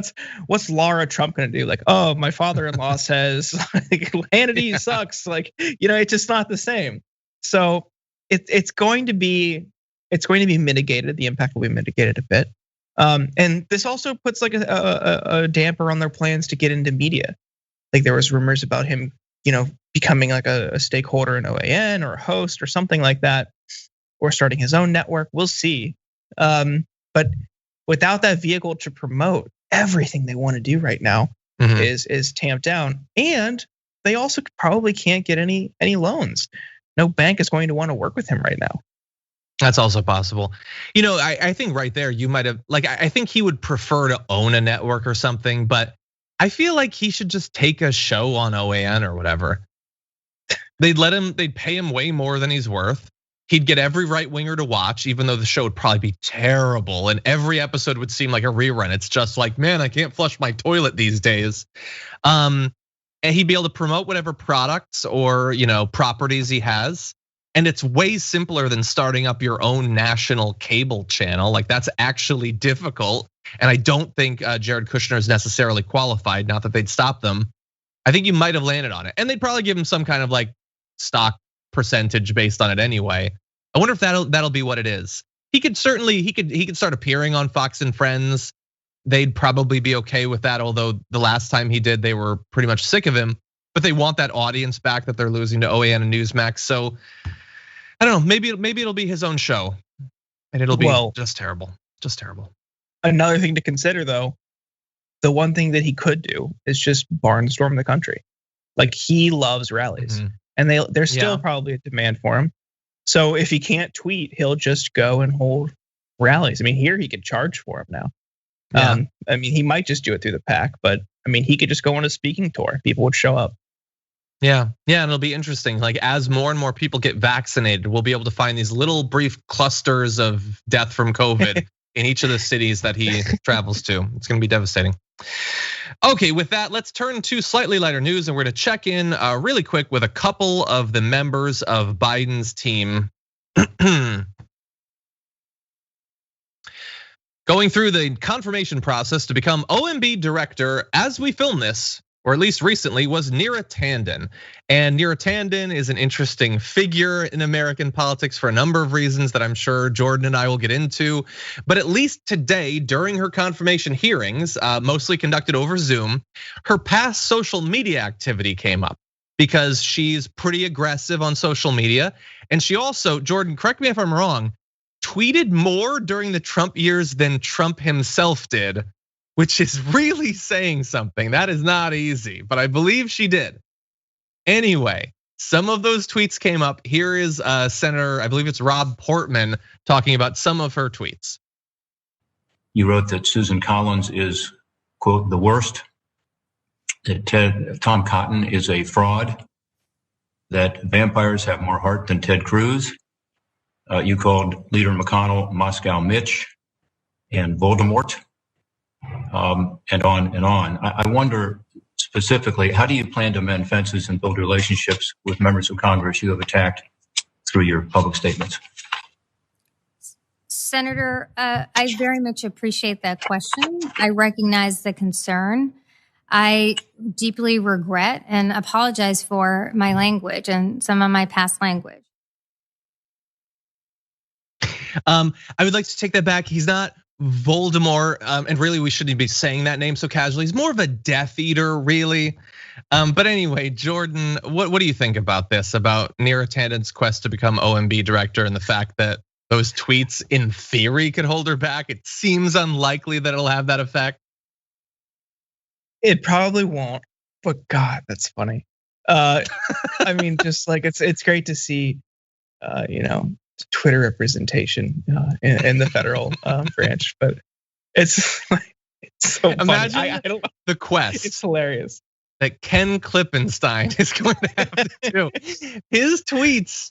what's Laura Trump gonna do? Like, oh, my father-in-law says like, Hannity sucks. Like, it's just not the same. So it's going to be mitigated. The impact will be mitigated a bit. And this also puts like a damper on their plans to get into media. Like there was rumors about him, becoming like a stakeholder in OAN or a host or something like that, or starting his own network. We'll see. But without that vehicle to promote, everything they want to do right now is tamped down. And they also probably can't get any loans. No bank is going to want to work with him right now. That's also possible. I think right there you might have, like, I think he would prefer to own a network or something, but I feel like he should just take a show on OAN or whatever. They'd pay him way more than he's worth. He'd get every right winger to watch, even though the show would probably be terrible. And every episode would seem like a rerun. It's just like, man, I can't flush my toilet these days. And he'd be able to promote whatever products or properties he has. And it's way simpler than starting up your own national cable channel. Like that's actually difficult. And I don't think Jared Kushner is necessarily qualified, not that they'd stop them. I think you might have landed on it. And they'd probably give him some kind of like stock percentage based on it anyway. I wonder if that'll be what it is. He could start appearing on Fox and Friends. They'd probably be okay with that, although the last time he did, they were pretty much sick of him. But they want that audience back that they're losing to OAN and Newsmax. So I don't know, maybe it'll be his own show. And it'll be just terrible. Just terrible. Another thing to consider though, the one thing that he could do is just barnstorm the country. Like he loves rallies. And there's still probably a demand for him. So if he can't tweet, he'll just go and hold rallies. I mean, here he could charge for him now. I mean, he might just do it through the PAC, but I mean, he could just go on a speaking tour. People would show up. Yeah, and it'll be interesting. Like as more and more people get vaccinated, we'll be able to find these little brief clusters of death from COVID in each of the cities that he travels to. It's gonna be devastating. Okay, with that, let's turn to slightly lighter news, and we're gonna check in really quick with a couple of the members of Biden's team. Going through the confirmation process to become OMB director as we film this, or at least recently, was Neera Tanden. And Neera Tanden is an interesting figure in American politics for a number of reasons that I'm sure Jordan and I will get into. But at least today, during her confirmation hearings, mostly conducted over Zoom, her past social media activity came up because she's pretty aggressive on social media. And she also, Jordan, correct me if I'm wrong, tweeted more during the Trump years than Trump himself did, which is really saying something. That is not easy, but I believe she did. Anyway, some of those tweets came up. Here is Senator, I believe it's Rob Portman, talking about some of her tweets. You wrote that Susan Collins is, quote, the worst, that Tom Cotton is a fraud, that vampires have more heart than Ted Cruz. You called Leader McConnell Moscow Mitch and Voldemort. And on and on. I wonder specifically, how do you plan to mend fences and build relationships with members of Congress you have attacked through your public statements? Senator, I very much appreciate that question. I recognize the concern. I deeply regret and apologize for my language and some of my past language. I would like to take that back. He's not Voldemort, and really we shouldn't be saying that name so casually. He's more of a Death Eater, really. But anyway, Jordan, what do you think about this, about Neera Tanden's quest to become OMB director and the fact that those tweets in theory could hold her back? It seems unlikely that it'll have that effect. It probably won't, but God, that's funny. I mean, just like it's great to see, Twitter representation in the federal branch, but it's so imagine funny. I don't, the quest. It's hilarious that Ken Klippenstein is going to have to do. His tweets,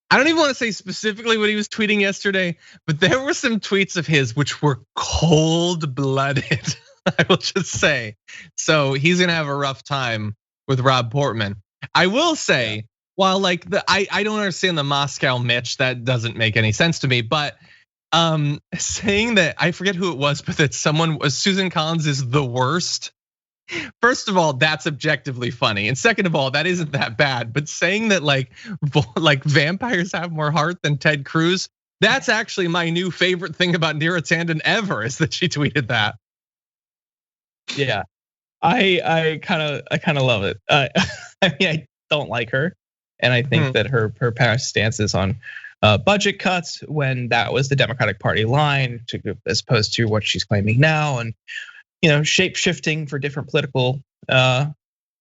I don't even want to say specifically what he was tweeting yesterday, but there were some tweets of his which were cold-blooded. I will just say. So he's gonna have a rough time with Rob Portman. I will say, while like I don't understand the Moscow Mitch, that doesn't make any sense to me. But saying that, I forget who it was, but that Susan Collins is the worst. First of all, that's objectively funny, and second of all, that isn't that bad. But saying that like vampires have more heart than Ted Cruz, that's actually my new favorite thing about Neera Tanden ever, is that she tweeted that. Yeah, I kind of love it. I mean, I don't like her, and I think that her past stances on budget cuts, when that was the Democratic Party line, as opposed to what she's claiming now, and shape shifting for different political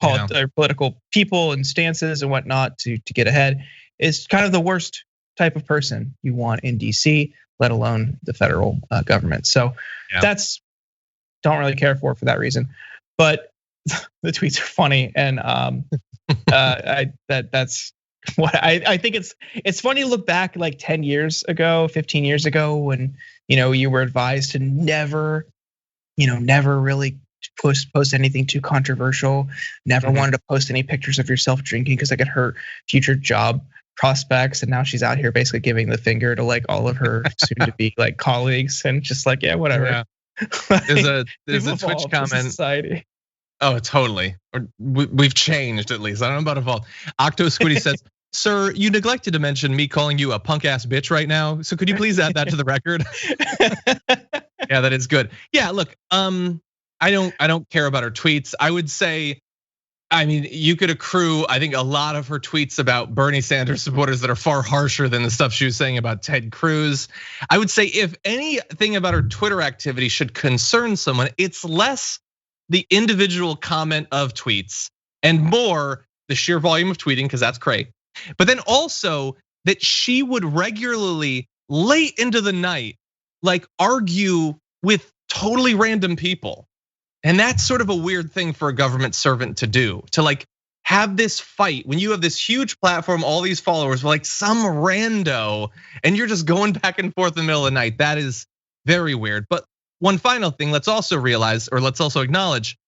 political people and stances and whatnot to get ahead, is kind of the worst type of person you want in DC, let alone the federal government. So that's, don't really care for that reason. But the tweets are funny, and that's what I think. It's funny to look back like 10 years ago, 15 years ago, when you were advised to never really post anything too controversial, never wanted to post any pictures of yourself drinking because that could hurt future job prospects. And now she's out here basically giving the finger to like all of her soon to be like colleagues, and just like, yeah, whatever. Yeah. There's a Twitch comment. Society. Oh, totally. We've changed, at least. I don't know about evolved. Octo Squiddy says, "Sir, you neglected to mention me calling you a punk ass bitch right now. So could you please add that to the record?" Yeah, that is good. Yeah, look, I don't care about her tweets. I would say, I mean, you could accrue, I think, a lot of her tweets about Bernie Sanders supporters that are far harsher than the stuff she was saying about Ted Cruz. I would say if anything about her Twitter activity should concern someone, it's less the individual comment of tweets and more the sheer volume of tweeting, because that's great. But then also that she would regularly, late into the night, like argue with totally random people. And that's sort of a weird thing for a government servant to do, to like have this fight when you have this huge platform, all these followers, like some rando, and you're just going back and forth in the middle of the night. That is very weird. But one final thing, let's also realize, or let's also acknowledge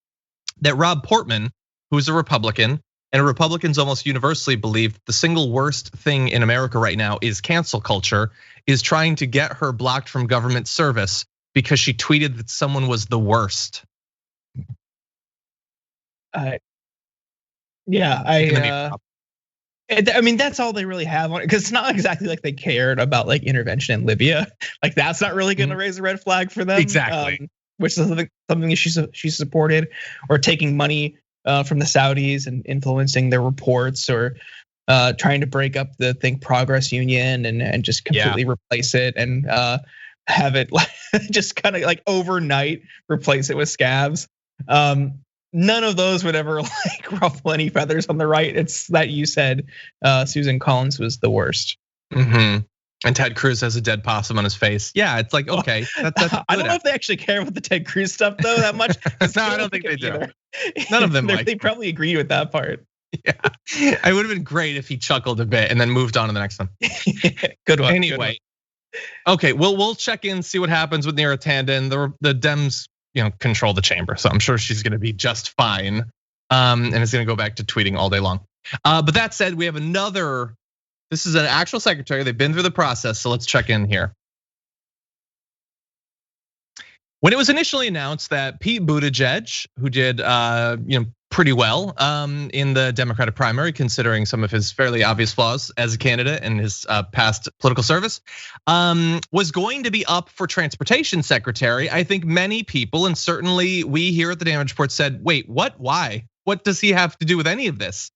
that Rob Portman, who is a Republican, and Republicans almost universally believe the single worst thing in America right now is cancel culture, is trying to get her blocked from government service because she tweeted that someone was the worst. I mean, that's all they really have on it, because it's not exactly like they cared about like intervention in Libya. Like that's not really going to raise a red flag for them. Exactly. Which is something she supported, or taking money from the Saudis and influencing their reports, or trying to break up the Think Progress Union and just completely replace it, and have it just kind of like overnight replace it with scabs. None of those would ever like ruffle any feathers on the right. It's that you said Susan Collins was the worst. And Ted Cruz has a dead possum on his face. Yeah, it's like, okay. That's I don't know if they actually care about the Ted Cruz stuff though that much. No, I don't think they do. None of them like. They probably agreed with that part. Yeah, it would have been great if he chuckled a bit and then moved on to the next one. Good one. Anyway, okay, we'll check in, see what happens with Neera Tanden. The Dems, control the chamber, so I'm sure she's going to be just fine, and is going to go back to tweeting all day long. But that said, we have another. This is an actual secretary. They've been through the process, so let's check in here. When it was initially announced that Pete Buttigieg, who did pretty well in the Democratic primary, considering some of his fairly obvious flaws as a candidate and his past political service, was going to be up for transportation secretary, I think many people, and certainly we here at the Damage Report, said, wait, what? Why? What does he have to do with any of this?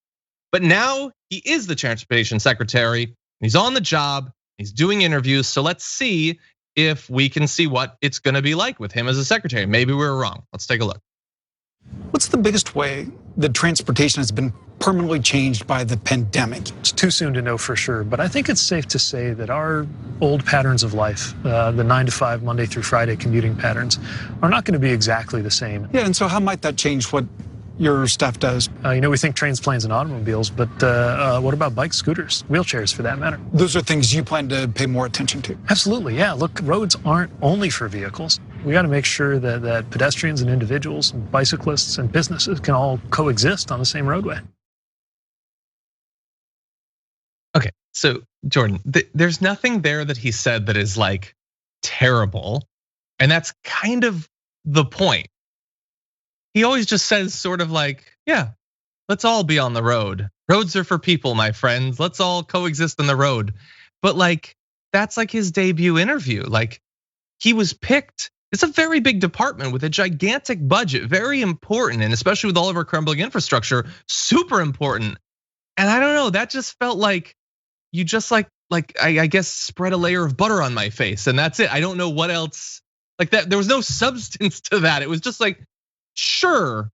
But now he is the transportation secretary. He's on the job. He's doing interviews. So let's see if we can see what it's going to be like with him as a secretary. Maybe we were wrong. Let's take a look. What's the biggest way that transportation has been permanently changed by the pandemic? It's too soon to know for sure, but I think it's safe to say that our old patterns of life, the 9 to 5, Monday through Friday commuting patterns, are not going to be exactly the same. Yeah, and so how might that change what your staff does? We think trains, planes, and automobiles, but what about bikes, scooters, wheelchairs for that matter? Those are things you plan to pay more attention to? Absolutely, yeah. Look, roads aren't only for vehicles. We got to make sure that pedestrians and individuals and bicyclists and businesses can all coexist on the same roadway. Okay, so Jordan, there's nothing there that he said that is like terrible. And that's kind of the point. He always just says sort of like, yeah, let's all be on the road. Roads are for people, my friends. Let's all coexist on the road. But like, that's like his debut interview. Like, he was picked. It's a very big department with a gigantic budget, very important, and especially with all of our crumbling infrastructure, super important. And I don't know, that just felt like you just like I guess spread a layer of butter on my face, and that's it. I don't know what else like that. There was no substance to that. It was just like, sure,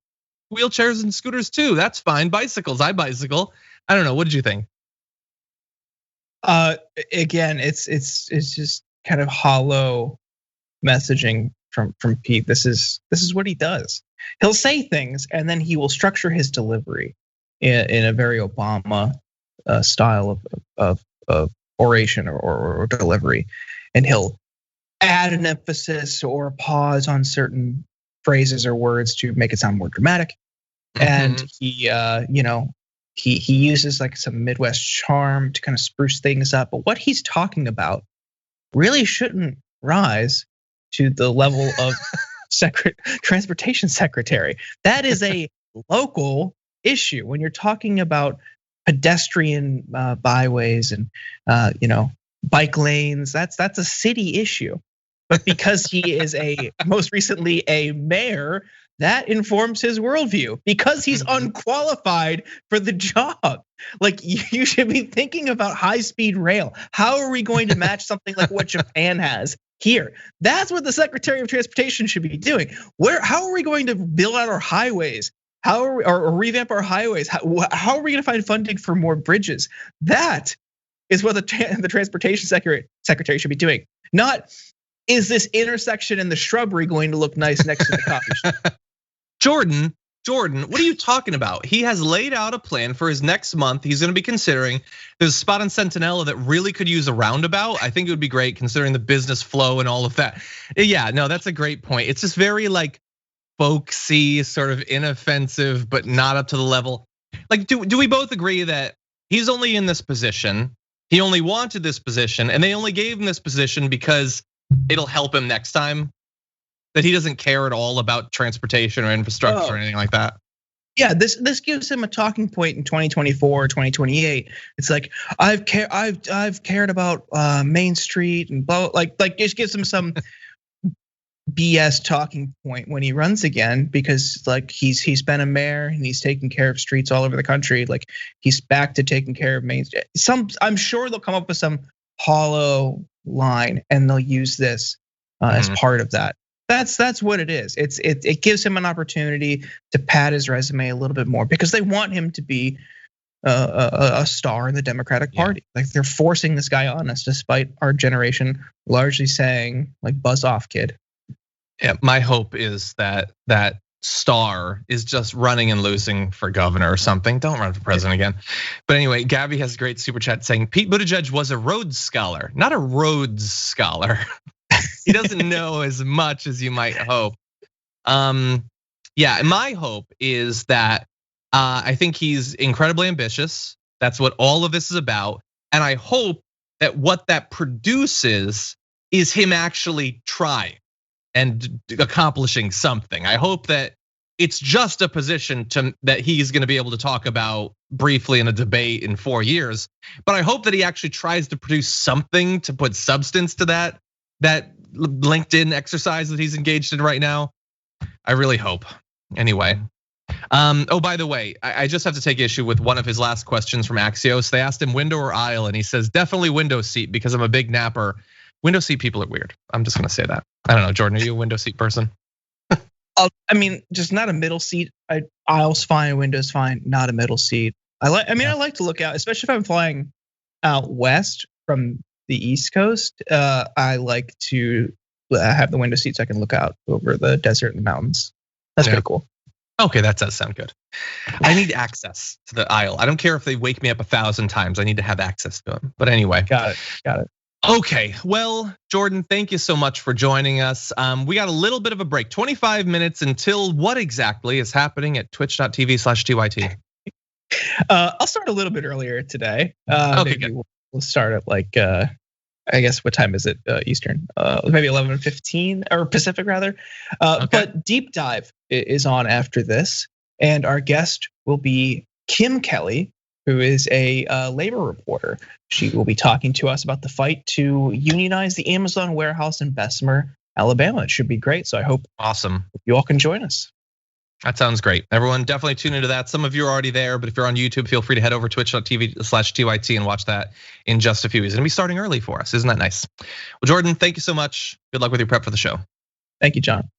wheelchairs and scooters too. That's fine. Bicycles, I bicycle. I don't know. What did you think? Again, it's just kind of hollow messaging from Pete. This is what he does. He'll say things and then he will structure his delivery in a very Obama style of oration or delivery, and he'll add an emphasis or a pause on certain phrases or words to make it sound more dramatic. And he uses like some Midwest charm to kind of spruce things up. But what he's talking about really shouldn't rise to the level of transportation secretary. That is a local issue when you're talking about pedestrian byways and bike lanes. That's a city issue. But because he is most recently a mayor, that informs his worldview because he's unqualified for the job. Like, you should be thinking about high-speed rail. How are we going to match something like what Japan has here? That's what the Secretary of Transportation should be doing. How are we going to build out our highways? How are we, or revamp our highways? How are we going to find funding for more bridges? That is what the Transportation Secretary should be doing. Not, is this intersection in the shrubbery going to look nice next to the coffee shop? Jordan, what are you talking about? He has laid out a plan for his next month. He's gonna be considering. There's a spot on Centinela that really could use a roundabout. I think it would be great considering the business flow and all of that. Yeah, no, that's a great point. It's just very like folksy, sort of inoffensive, but not up to the level. Like, do we both agree that he's only in this position? He only wanted this position, and they only gave him this position because it'll help him next time? That he doesn't care at all about transportation or infrastructure or anything like that? Yeah, this gives him a talking point in 2024, 2028. It's like, I've cared about Main Street and blah, like just gives him some BS talking point when he runs again, because like he's been a mayor and he's taking care of streets all over the country. Like, he's back to taking care of Main Street. I'm sure they'll come up with some hollow line and they'll use this as part of that. That's what it is. It gives him an opportunity to pad his resume a little bit more because they want him to be a star in the Democratic Party. Like, they're forcing this guy on us, despite our generation largely saying like, buzz off, kid. Yeah, my hope is that star is just running and losing for governor or something. Don't run for president again. But anyway, Gabby has a great super chat saying Pete Buttigieg was a Rhodes Scholar, not a Rhodes Scholar. He doesn't know as much as you might hope. Yeah, and my hope is that I think he's incredibly ambitious. That's what all of this is about. And I hope that what that produces is him actually trying and accomplishing something. I hope that it's just a position that he's gonna be able to talk about briefly in a debate in 4 years. But I hope that he actually tries to produce something to put substance to that LinkedIn exercise that he's engaged in right now. I really hope. Anyway. Oh, by the way, I just have to take issue with one of his last questions from Axios. They asked him window or aisle, and he says definitely window seat because I'm a big napper. Window seat people are weird. I'm just gonna say that. I don't know, Jordan, are you a window seat person? I mean, just not a middle seat. Aisle's fine, window's fine, not a middle seat. I like to look out, especially if I'm flying out west from the East Coast. I like to have the window seats. I can look out over the desert and mountains. That's pretty cool. Okay, that does sound good. I need access to the aisle. I don't care if they wake me up 1,000 times. I need to have access to them. But anyway, got it. Okay, well, Jordan, thank you so much for joining us. We got a little bit of a break, 25 minutes until what exactly is happening at twitch.tv/TYT? I'll start a little bit earlier today. Okay, Maybe we'll start at like, I guess, what time is it Eastern? Maybe 11:15 or Pacific rather. But Deep Dive is on after this, and our guest will be Kim Kelly, who is a labor reporter. She will be talking to us about the fight to unionize the Amazon warehouse in Bessemer, Alabama. It should be great. So I hope you all can join us. That sounds great. Everyone definitely tune into that. Some of you are already there, but if you're on YouTube, feel free to head over to twitch.tv/TYT and watch that in just a few. He's gonna be starting early for us. Isn't that nice? Well, Jordan, thank you so much. Good luck with your prep for the show. Thank you, John.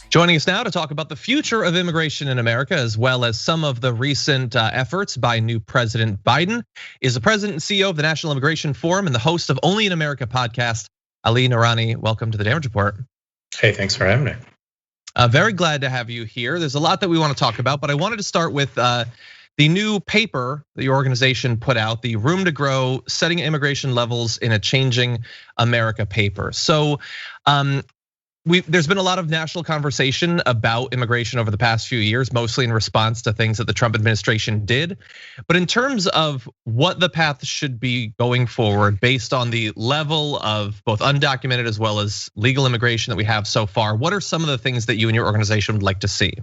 Joining us now to talk about the future of immigration in America, as well as some of the recent efforts by new President Biden, is the president and CEO of the National Immigration Forum and the host of Only in America podcast, Ali Noorani. Welcome to the Damage Report. Hey, thanks for having me. Very glad to have you here. There's a lot that we want to talk about, but I wanted to start with the new paper that your organization put out, the Room to Grow: Setting Immigration Levels in a Changing America paper. So there's been a lot of national conversation about immigration over the past few years, mostly in response to things that the Trump administration did. But in terms of what the path should be going forward, based on the level of both undocumented as well as legal immigration that we have so far, what are some of the things that you and your organization would like to see?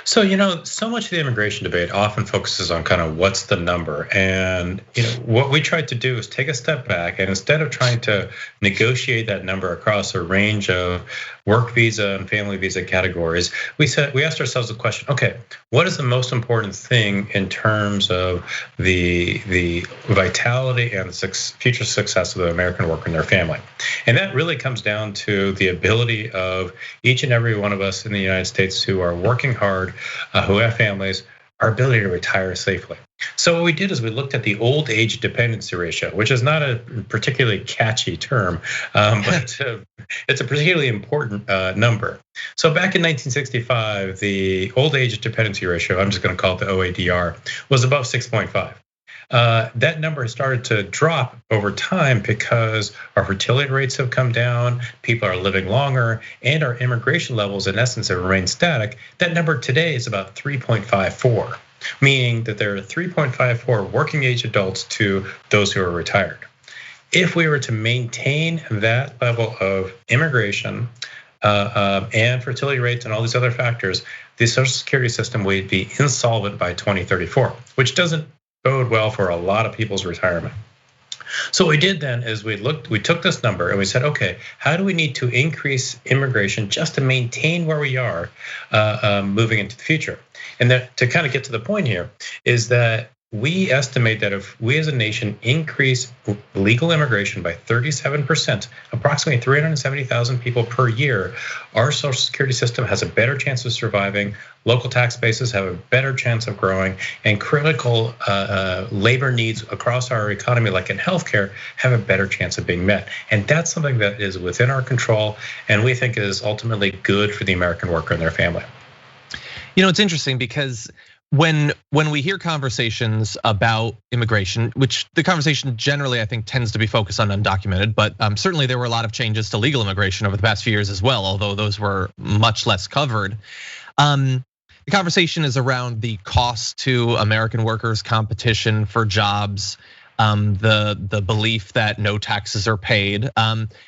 So, so much of the immigration debate often focuses on kind of what's the number. And, what we tried to do is take a step back, and instead of trying to negotiate that number across a range of work visa and family visa categories, we asked ourselves the question, okay, what is the most important thing in terms of the vitality and future success of the American worker and their family? And that really comes down to the ability of each and every one of us in the United States who are working hard, who have families, our ability to retire safely. So what we did is we looked at the old age dependency ratio, which is not a particularly catchy term, but it's a particularly important number. So back in 1965, the old age dependency ratio, I'm just going to call it the OADR, was above 6.5. That number has started to drop over time because our fertility rates have come down, people are living longer, and our immigration levels in essence have remained static. That number today is about 3.54, meaning that there are 3.54 working age adults to those who are retired. If we were to maintain that level of immigration and fertility rates and all these other factors, the Social Security system would be insolvent by 2034, which doesn't bode well for a lot of people's retirement. So what we did then is we took this number and we said, okay, how do we need to increase immigration just to maintain where we are moving into the future? And that, to kind of get to the point here, is that we estimate that if we as a nation increase legal immigration by 37%, approximately 370,000 people per year, our Social Security system has a better chance of surviving, local tax bases have a better chance of growing, and critical labor needs across our economy, like in healthcare, have a better chance of being met. And that's something that is within our control, and we think is ultimately good for the American worker and their family. It's interesting because when we hear conversations about immigration, which the conversation generally I think tends to be focused on undocumented, but certainly there were a lot of changes to legal immigration over the past few years as well, although those were much less covered. The conversation is around the cost to American workers, competition for jobs, the belief that no taxes are paid.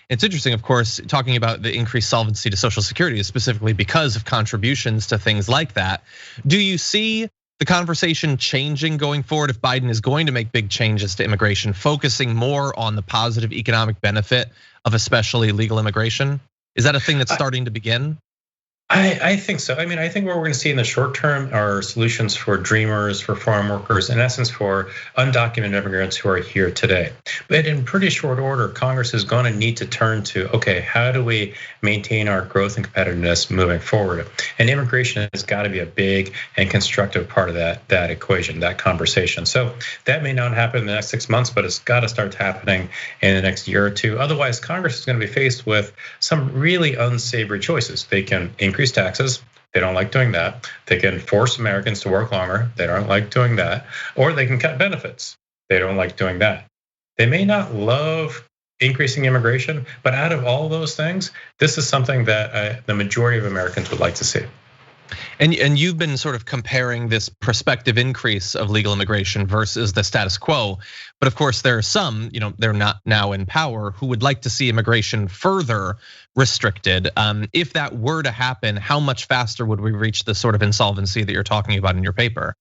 It's interesting, of course, talking about the increased solvency to Social Security is specifically because of contributions to things like that. Do you see the conversation changing going forward if Biden is going to make big changes to immigration, focusing more on the positive economic benefit of especially legal immigration? Is that a thing that's starting to begin? I think so. I mean, I think what we're going to see in the short term are solutions for dreamers, for farm workers, in essence, for undocumented immigrants who are here today. But in pretty short order, Congress is going to need to turn to, okay, how do we maintain our growth and competitiveness moving forward? And immigration has got to be a big and constructive part of that equation, that conversation. So that may not happen in the next 6 months, but it's got to start happening in the next year or two. Otherwise, Congress is going to be faced with some really unsavory choices. They can increase taxes. They don't like doing that. They can force Americans to work longer. They don't like doing that. Or they can cut benefits. They don't like doing that. They may not love increasing immigration, but out of all those things, this is something that the majority of Americans would like to see. And you've been sort of comparing this prospective increase of legal immigration versus the status quo. But of course, there are some, they're not now in power, who would like to see immigration further restricted. If that were to happen, how much faster would we reach the sort of insolvency that you're talking about in your paper?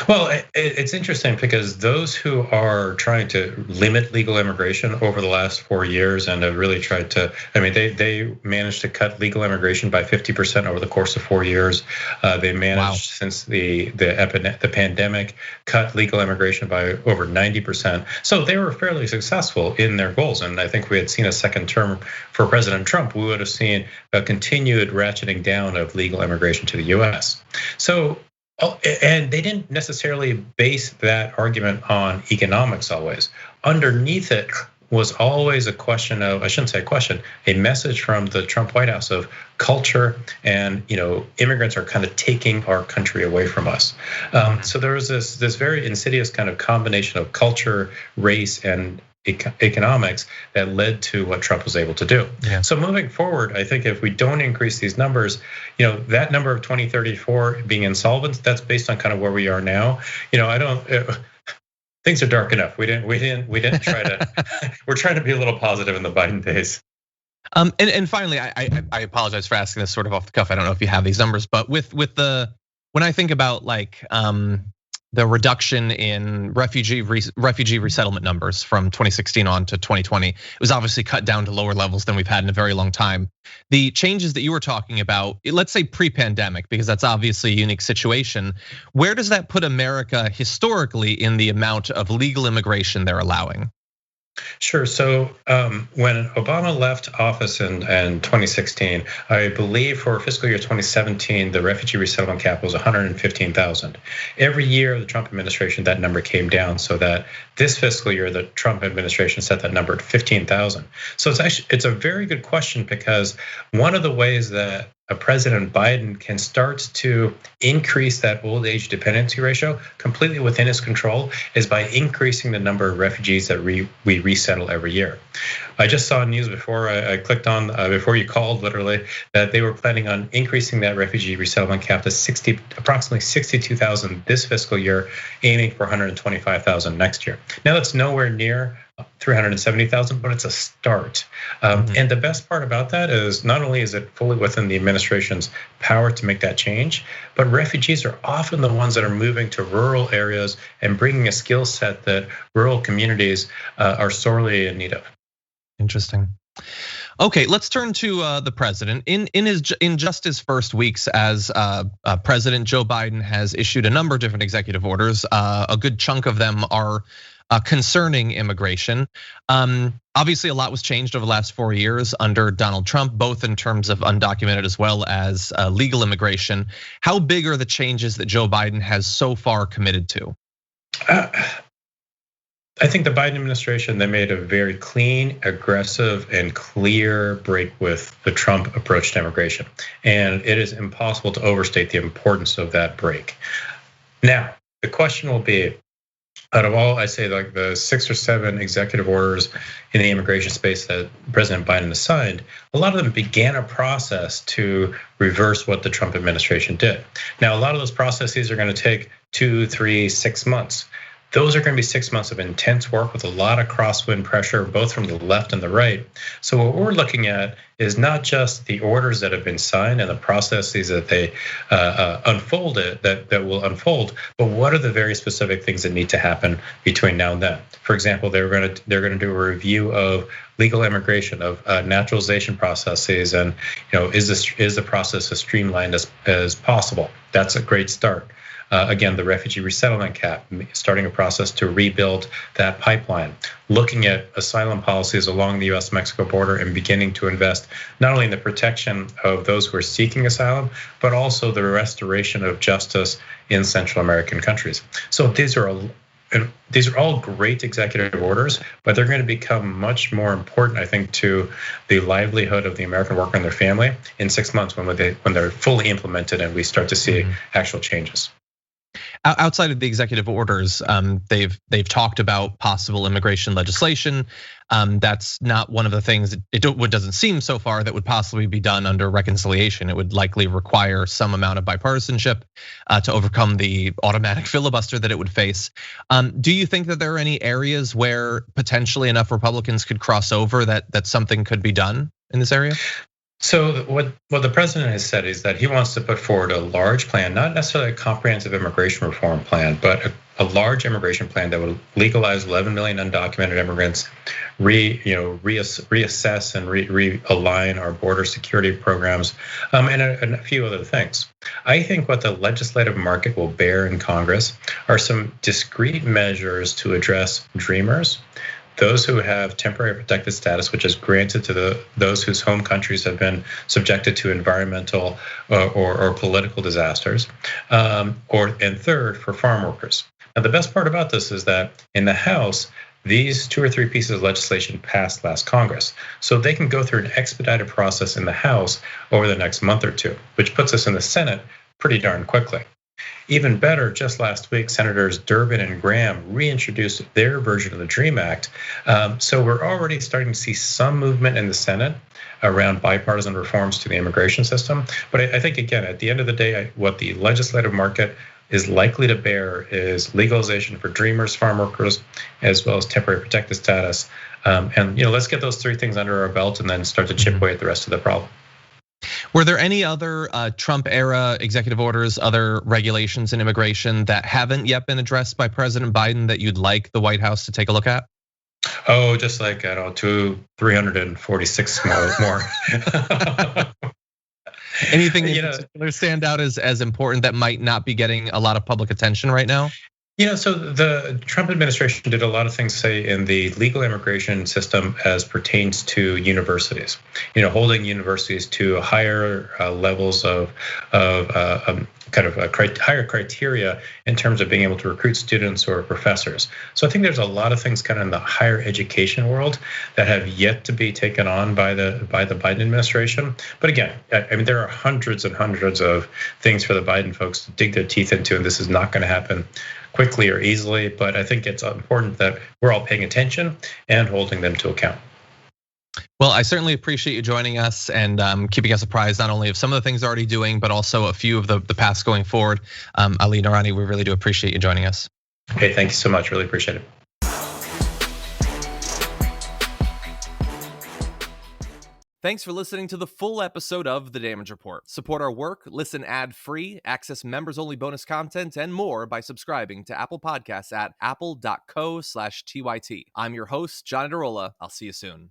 Well, it's interesting because those who are trying to limit legal immigration over the last 4 years and have really tried to, they managed to cut legal immigration by 50% over the course of 4 years. They managed since the pandemic, cut legal immigration by over 90%. So they were fairly successful in their goals. And I think we had seen a second term for President Trump, we would have seen a continued ratcheting down of legal immigration to the US. So, and they didn't necessarily base that argument on economics always. Underneath it was always a question of, I shouldn't say a question, a message from the Trump White House of culture and immigrants are kind of taking our country away from us. So there was this very insidious kind of combination of culture, race, and economics that led to what Trump was able to do. Yeah. So moving forward, I think if we don't increase these numbers, that number of 2034 being insolvent, that's based on kind of where we are now. Things are dark enough. We didn't try to. We're trying to be a little positive in the Biden days. And finally, I apologize for asking this sort of off the cuff. I don't know if you have these numbers, but when I think about the reduction in refugee resettlement numbers from 2016 on to 2020, it was obviously cut down to lower levels than we've had in a very long time. The changes that you were talking about, let's say pre-pandemic, because that's obviously a unique situation. Where does that put America historically in the amount of legal immigration they're allowing? Sure. So when Obama left office in 2016, I believe for fiscal year 2017, the refugee resettlement cap was 115,000. Every year of the Trump administration, that number came down, so that this fiscal year, the Trump administration set that number at 15,000. So it's a very good question, because one of the ways that President Biden can start to increase that old age dependency ratio completely within his control is by increasing the number of refugees that we resettle every year. I just saw news before I clicked on, before you called literally, that they were planning on increasing that refugee resettlement cap to approximately 62,000 this fiscal year, aiming for 125,000 next year. Now that's nowhere near 370,000, but it's a start. And the best part about that is not only is it fully within the administration's power to make that change, but refugees are often the ones that are moving to rural areas and bringing a skill set that rural communities are sorely in need of. Interesting. Okay, let's turn to the president. In just his first weeks as president, Joe Biden has issued a number of different executive orders. A good chunk of them are concerning immigration. Obviously, a lot was changed over the last 4 years under Donald Trump, both in terms of undocumented as well as legal immigration. How big are the changes that Joe Biden has so far committed to? I think the Biden administration, they made a very clean, aggressive, and clear break with the Trump approach to immigration. And it is impossible to overstate the importance of that break. Now, the question will be, out of all, I say like the 6 or 7 executive orders in the immigration space that President Biden has signed, a lot of them began a process to reverse what the Trump administration did. Now, a lot of those processes are going to take 2, 3, 6 months. Those are going to be 6 months of intense work with a lot of crosswind pressure, both from the left and the right. So what we're looking at is not just the orders that have been signed and the processes that they unfolded, that will unfold, but what are the very specific things that need to happen between now and then? For example, they're going to do a review of legal immigration, of naturalization processes, and is the process as streamlined as possible? That's a great start. Again, the refugee resettlement cap, starting a process to rebuild that pipeline, looking at asylum policies along the US-Mexico border and beginning to invest not only in the protection of those who are seeking asylum, but also the restoration of justice in Central American countries. So these are all great executive orders, but they're going to become much more important, I think, to the livelihood of the American worker and their family in 6 months when they're fully implemented and we start to see actual changes. Outside of the executive orders, they've talked about possible immigration legislation. That's not one of the things. It doesn't seem so far that would possibly be done under reconciliation. It would likely require some amount of bipartisanship to overcome the automatic filibuster that it would face. Do you think that there are any areas where potentially enough Republicans could cross over that something could be done in this area? So what the president has said is that he wants to put forward a large plan, not necessarily a comprehensive immigration reform plan, but a large immigration plan that would legalize 11 million undocumented immigrants, reassess and realign our border security programs, and a few other things. I think what the legislative market will bear in Congress are some discrete measures to address dreamers, those who have temporary protected status, which is granted to those whose home countries have been subjected to environmental or political disasters, and third, for farm workers. Now, the best part about this is that in the House, these 2 or 3 pieces of legislation passed last Congress, so they can go through an expedited process in the House over the next month or two, which puts us in the Senate pretty darn quickly. Even better, just last week, Senators Durbin and Graham reintroduced their version of the DREAM Act. So we're already starting to see some movement in the Senate around bipartisan reforms to the immigration system. But I think, again, at the end of the day, what the legislative market is likely to bear is legalization for dreamers, farm workers, as well as temporary protected status. And let's get those 3 things under our belt and then start to chip away at the rest of the problem. Were there any other Trump era executive orders, other regulations in immigration that haven't yet been addressed by President Biden that you'd like the White House to take a look at? Oh, just like, 346 more. Anything in particular stand out as important that might not be getting a lot of public attention right now? So the Trump administration did a lot of things, say, in the legal immigration system as pertains to universities. Holding universities to higher levels of higher criteria in terms of being able to recruit students or professors. So I think there's a lot of things kind of in the higher education world that have yet to be taken on by the Biden administration. But again, I mean, there are hundreds and hundreds of things for the Biden folks to dig their teeth into, and this is not going to happen quickly or easily. But I think it's important that we're all paying attention and holding them to account. Well, I certainly appreciate you joining us and keeping us apprised not only of some of the things they're already doing, but also a few of the paths going forward. Ali, Noorani, we really do appreciate you joining us. Okay, thank you so much. Really appreciate it. Thanks for listening to the full episode of The Damage Report. Support our work, listen ad-free, access members-only bonus content, and more by subscribing to Apple Podcasts at apple.co/TYT. I'm your host, John Adarola. I'll see you soon.